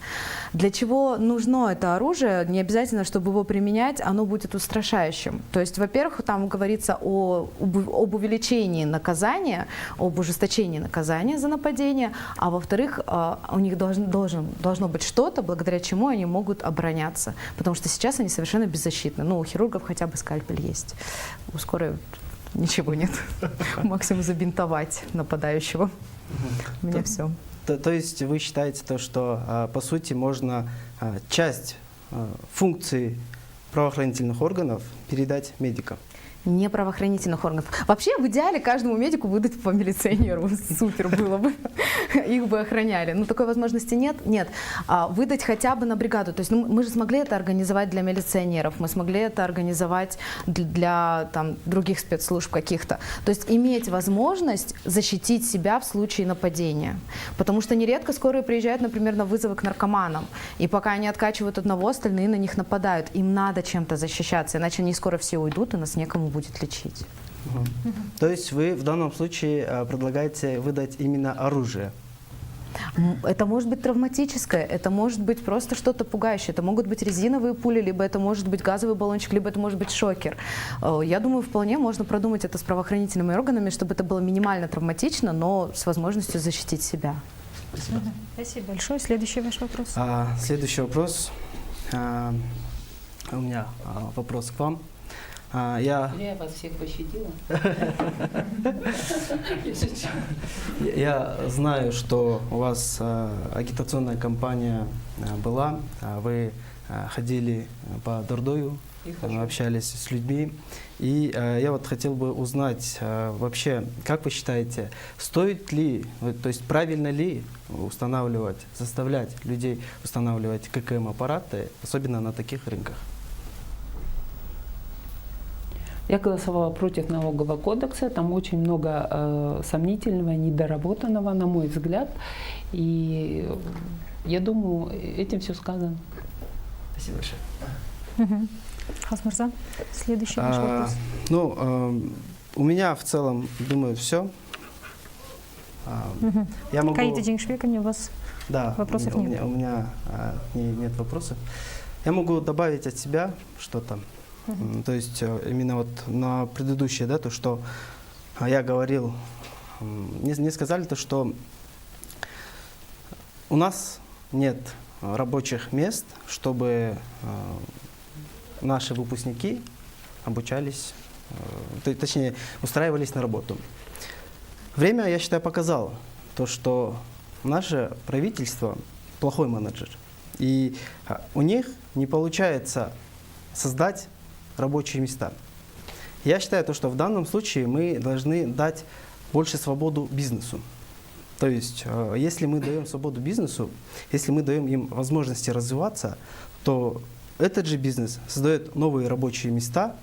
Для чего нужно это оружие? Не обязательно, чтобы его применять, оно будет устрашающим. То есть, во-первых, там говорится об увеличении наказания, об ужесточении наказания за нападение, а во-вторых, у них должно быть что-то, благодаря чему они могут обороняться. Потому что сейчас они совершенно беззащитны. Ну, у хирургов хотя бы скальпель есть. У скорой ничего нет. Максимум забинтовать нападающего. У меня все. То есть вы считаете, то, что, по сути, можно часть функций правоохранительных органов передать медикам? Не правоохранительных органов. Вообще, в идеале, каждому медику выдать по милиционеру. Супер было бы. Их бы охраняли. Но такой возможности нет. Нет. Выдать хотя бы на бригаду. То есть мы же смогли это организовать для милиционеров. Мы смогли это организовать для там, других спецслужб каких-то. То есть иметь возможность защитить себя в случае нападения. Потому что нередко скорые приезжают, например, на вызовы к наркоманам. И пока они откачивают одного, остальные на них нападают. Им надо чем-то защищаться. Иначе они скоро все уйдут, и нас некому будет лечить. То есть вы в данном случае предлагаете выдать именно оружие? Это может быть травматическое, это может быть просто что-то пугающее, это могут быть резиновые пули, либо это может быть газовый баллончик, либо это может быть шокер. Я думаю, вполне можно продумать это с правоохранительными органами, чтобы это было минимально травматично, но с возможностью защитить себя. Спасибо. Спасибо большое. Следующий ваш вопрос. Следующий вопрос. У меня вопрос к вам. Я вас всех пощадила. Я знаю, что у вас агитационная кампания была, вы ходили по Дордою, общались с людьми. И я вот хотел бы узнать вообще, как вы считаете, стоит ли, то есть правильно ли устанавливать, заставлять людей устанавливать ККМ-аппараты, особенно на таких рынках? Я голосовала против налогового кодекса. Там очень много сомнительного, недоработанного, на мой взгляд. И я думаю, этим все сказано. Спасибо большое. Калыс Мурза, следующий ваш вопрос. У меня в целом, думаю, все. Я могу... Каида Джингшбековна, у вас вопросов нет? У меня нет вопросов. Я могу добавить от себя что-то. То есть именно вот на предыдущее, да, то, что я говорил, мне сказали то, что у нас нет рабочих мест, чтобы наши выпускники обучались, точнее, устраивались на работу. Время, я считаю, показало то, что наше правительство плохой менеджер, и у них не получается создать рабочие места. Я считаю, то, что в данном случае мы должны дать больше свободу бизнесу. То есть, если мы даем свободу бизнесу, если мы даем им возможности развиваться, то этот же бизнес создает новые рабочие места,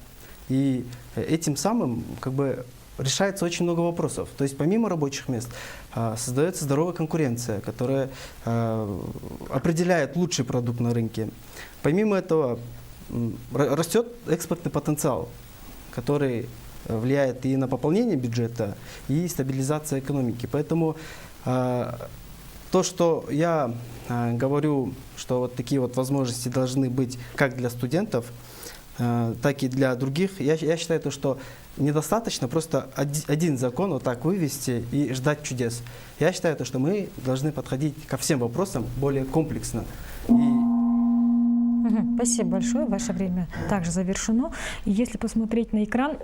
И этим самым как бы решается очень много вопросов. То есть помимо рабочих мест создается здоровая конкуренция, которая определяет лучший продукт на рынке. Помимо этого растет экспортный потенциал, который влияет и на пополнение бюджета, и стабилизация экономики. Поэтому то, что я говорю, что вот такие вот возможности должны быть как для студентов, так и для других, я считаю, то, что недостаточно просто один закон вот так вывести и ждать чудес. Я считаю, то, что мы должны подходить ко всем вопросам более комплексно. Спасибо большое. Ваше время также завершено. И если посмотреть на экран,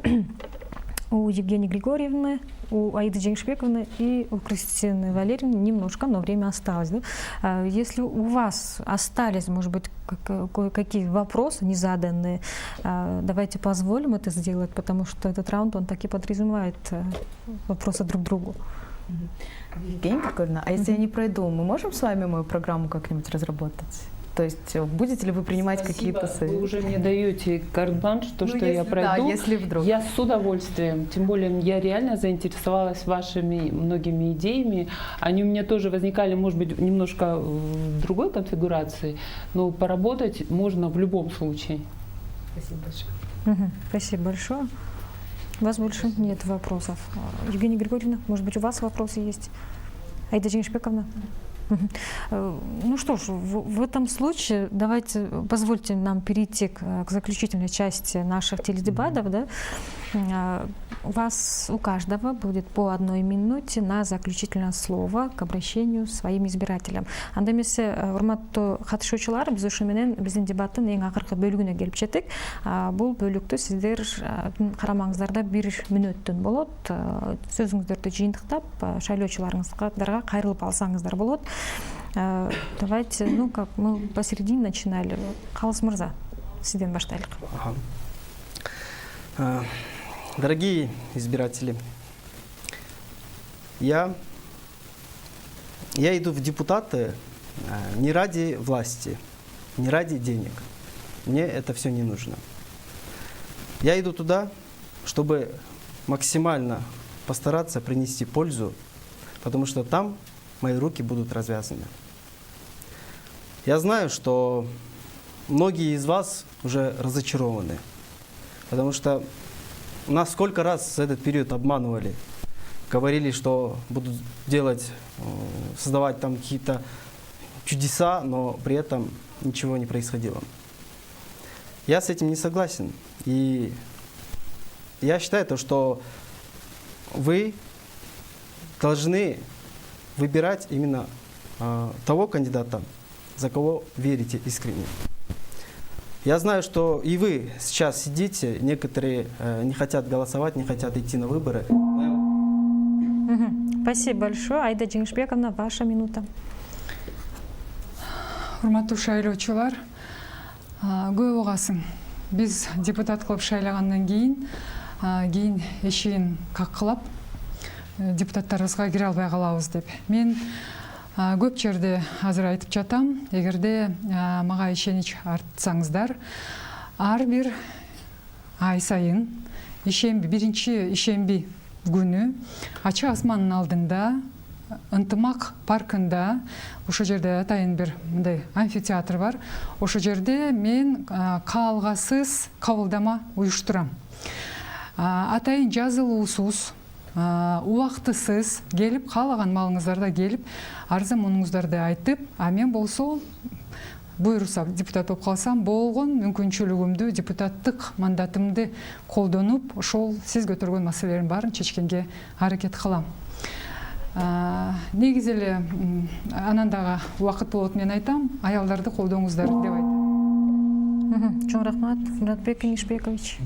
у Евгении Григорьевны, у Аиды Джейншбековны и у Кристины Валерьевны немножко, но время осталось. Да? Если у вас остались, может быть, кое-какие вопросы незаданные, давайте позволим это сделать, потому что этот раунд, он таки подразумевает вопросы друг к другу. Евгения Григорьевна, а если я не пройду, мы можем с вами мою программу как-нибудь разработать? То есть будете ли вы принимать какие-то советы? Вы уже мне даете карт-бланш, что я пройду. Да, если вдруг. Я с удовольствием. Тем более я реально заинтересовалась вашими многими идеями. Они у меня тоже возникали, может быть, немножко в другой конфигурации, но поработать можно в любом случае. Спасибо большое. Спасибо большое. У вас больше нет вопросов. Евгения Григорьевна, может быть, у вас вопросы есть? Аида Джейншбековна? Ну что ж, в этом случае давайте позвольте нам перейти к заключительной части наших теледебатов. Да? У каждого будет по 1 минуте на заключительное слово к обращению к своим избирателям. Анда эмесе урматтуу катышуучулар, биз ушу менен биздин дебаттын эң акыркы бөлүгүнө келип жеттик. Бул бөлүктү сиздер карамаңыздарда 1 мүнөттөн болот. Сөзүңүздөрдү жыйынтыктап шайлоочуларыңыздарга кайрылып алсаңыздар болот. Давайте, как мы посередине начинали. Калыс мырза, сизден баштайлык. Дорогие избиратели, я иду в депутаты не ради власти, не ради денег. Мне это все не нужно. Я иду туда, чтобы максимально постараться принести пользу, потому что там мои руки будут развязаны. Я знаю, что многие из вас уже разочарованы, потому что нас сколько раз за этот период обманывали, говорили, что будут создавать там какие-то чудеса, но при этом ничего не происходило. Я с этим не согласен, и я считаю, что вы должны выбирать именно того кандидата, за кого верите искренне. Я знаю, что и вы сейчас сидите, некоторые не хотят голосовать, не хотят идти на выборы. Спасибо большое. Аида Джейншбековна, ваша минута. Урматтуу шайлоочулар, көп угасын. Биз депутат кылып шайлагандан кийин эшигин каккылап депутаттарыбызга кире албай калабыз деп. Мен көп жерде азыр айтып жатам, эгерде мага ишенич артсаңыздар, ар бир ай сайын биринчи ишемби күнү ачык асмандын алдында Ынтымак паркында, ошол жерде атайын бир мындай амфитеатр бар. Ошол жерде мен каалгасыз кабылдама уюштурам. Атайын жазылуусуз, убактысыз келип, каалаган маалыңыздарда келип, арза мунуңуздарды айтып, мен болсо буйруса депутат болуп калсам, болгон мүмкүнчүлүгүмдү, депутаттык мандатымды колдонуп, ошол сиз көтөргөн маселелердин баарын чечкенге аракет кылам. Негизи эле анан дагы убакыт болот, мен айтам, аялдарды колдооңуздар деп айтам. Чоң рахмат, Муратбек Кеңешбекович.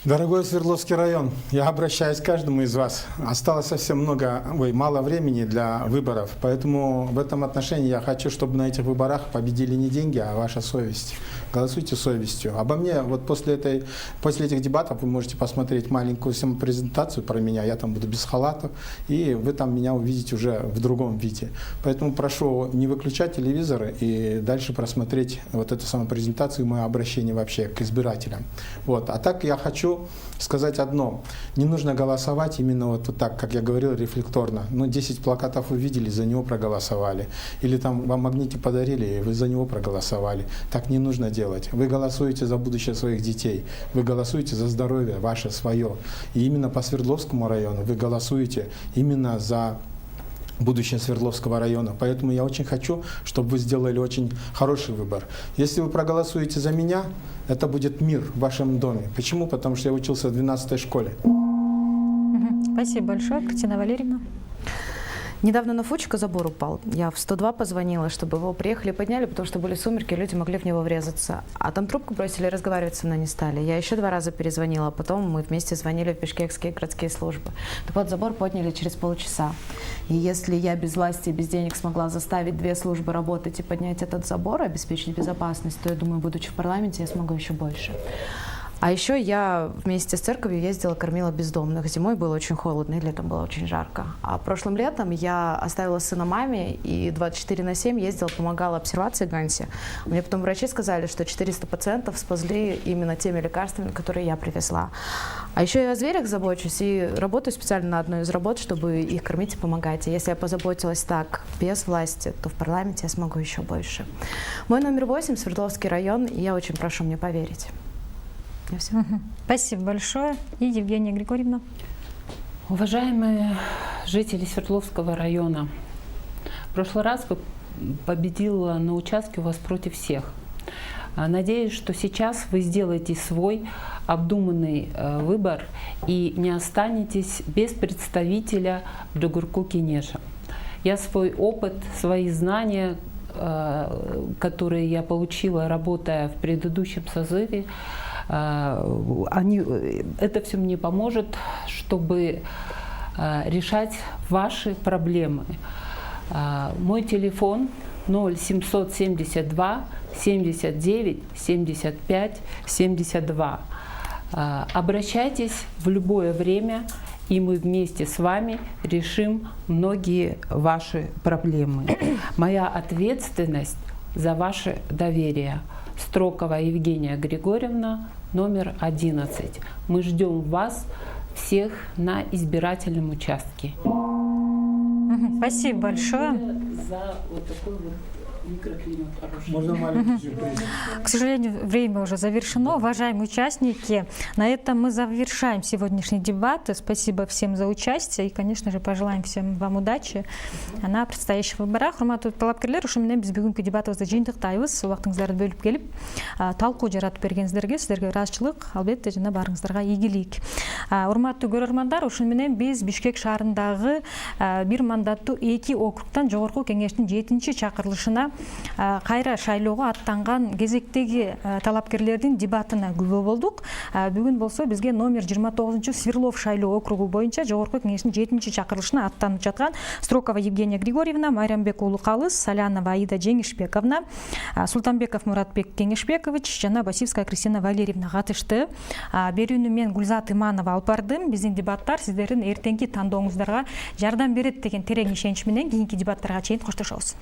Дорогой Свердловский район, я обращаюсь к каждому из вас. Осталось совсем мало времени для выборов, поэтому в этом отношении я хочу, чтобы на этих выборах победили не деньги, а ваша совесть. Голосуйте совестью. Обо мне вот после этих дебатов вы можете посмотреть маленькую самопрезентацию про меня, я там буду без халата, и вы там меня увидите уже в другом виде. Поэтому прошу не выключать телевизор и дальше просмотреть вот эту самопрезентацию и мое обращение вообще к избирателям. Вот. А так я хочу сказать одно. Не нужно голосовать именно вот так, как я говорил, рефлекторно. 10 плакатов вы видели, за него проголосовали. Или там вам магнитик подарили, и вы за него проголосовали. Так не нужно делать. Вы голосуете за будущее своих детей. Вы голосуете за здоровье ваше, свое. И именно по Свердловскому району вы голосуете именно за будущее Свердловского района. Поэтому я очень хочу, чтобы вы сделали очень хороший выбор. Если вы проголосуете за меня, это будет мир в вашем доме. Почему? Потому что я учился в 12-й школе. Спасибо большое, Кристина Валерьевна. Недавно на Фучика забор упал. Я в 102 позвонила, чтобы его приехали и подняли, потому что были сумерки, люди могли в него врезаться. А там трубку бросили, разговаривать со мной не стали. Я еще 2 раза перезвонила, а потом мы вместе звонили в бишкекские городские службы. Так вот, забор подняли через полчаса. И если я без власти и без денег смогла заставить 2 службы работать и поднять этот забор, обеспечить безопасность, то я думаю, будучи в парламенте, я смогу еще больше. А еще я вместе с церковью ездила, кормила бездомных. Зимой было очень холодно, и летом было очень жарко. А прошлым летом я оставила сына маме и 24/7 ездила, помогала обсервации Гансе. Мне потом врачи сказали, что 400 пациентов спасли именно теми лекарствами, которые я привезла. А еще я о зверях забочусь и работаю специально на одной из работ, чтобы их кормить и помогать. И если я позаботилась так, без власти, то в парламенте я смогу еще больше. Мой номер 8, Свердловский район, и я очень прошу мне поверить. Спасибо большое. И Евгения Григорьевна. Уважаемые жители Свердловского района, в прошлый раз вы победила на участке у вас против всех. Надеюсь, что сейчас вы сделаете свой обдуманный выбор и не останетесь без представителя Джугурку Кенеша. Я свой опыт, свои знания, которые я получила, работая в предыдущем созыве, это все мне поможет, чтобы решать ваши проблемы. Мой телефон 0772 79 75 72. Обращайтесь в любое время, и мы вместе с вами решим многие ваши проблемы. Моя ответственность за ваше доверие. Строкова Евгения Григорьевна, номер 11. Мы ждем вас всех на избирательном участке. Спасибо большое. За вот такой вот микроклимат хороший. Можно маленький сюрприз? К сожалению, время уже завершено. Уважаемые участники, на этом мы завершаем сегодняшний дебат. Спасибо всем за участие и, конечно же, пожелаем всем вам удачи на предстоящих выборах. Урматтуу талапкерлер, ушу менен биз бүгүнкү дебатыбызды жыйынтыктайбыз. Убактыңыздарды бөлүп келип, талкуу жаратып бергениңиздерге сиздерге ыраазычылык, албетте жана баарыңыздарга ийгилик. Урматтуу көрөрмандар, ушу менен биз Бишкек шаарындагы 1 мандаттуу 2 округтан жогорку кеңештин 7-чи чакырылышына кайра шайлоого аттанган кезектеги талапкерлердин дебатына күбө болдук. Бүгүн болсо бизге номер 29 Сверлов шайлоо округу боюнча жогорку кеңештин 7-чи чакырылышына аттанып жаткан Строкова Евгения Григорьевна, Майрамбек уулу Калыс, Салянова Аида Жеңишбековна, Султанбеков Муратбек Кеңешбекович жана Басивская Кристина Валерьевна катышты. Берүүнү мен Гүлзат Иманова алып бардым. Биздин дебаттар сиздердин эртеңки тандооңуздарга жардам берет деген терең ишенич менен кийинки дебаттарга чейин коштошобуз.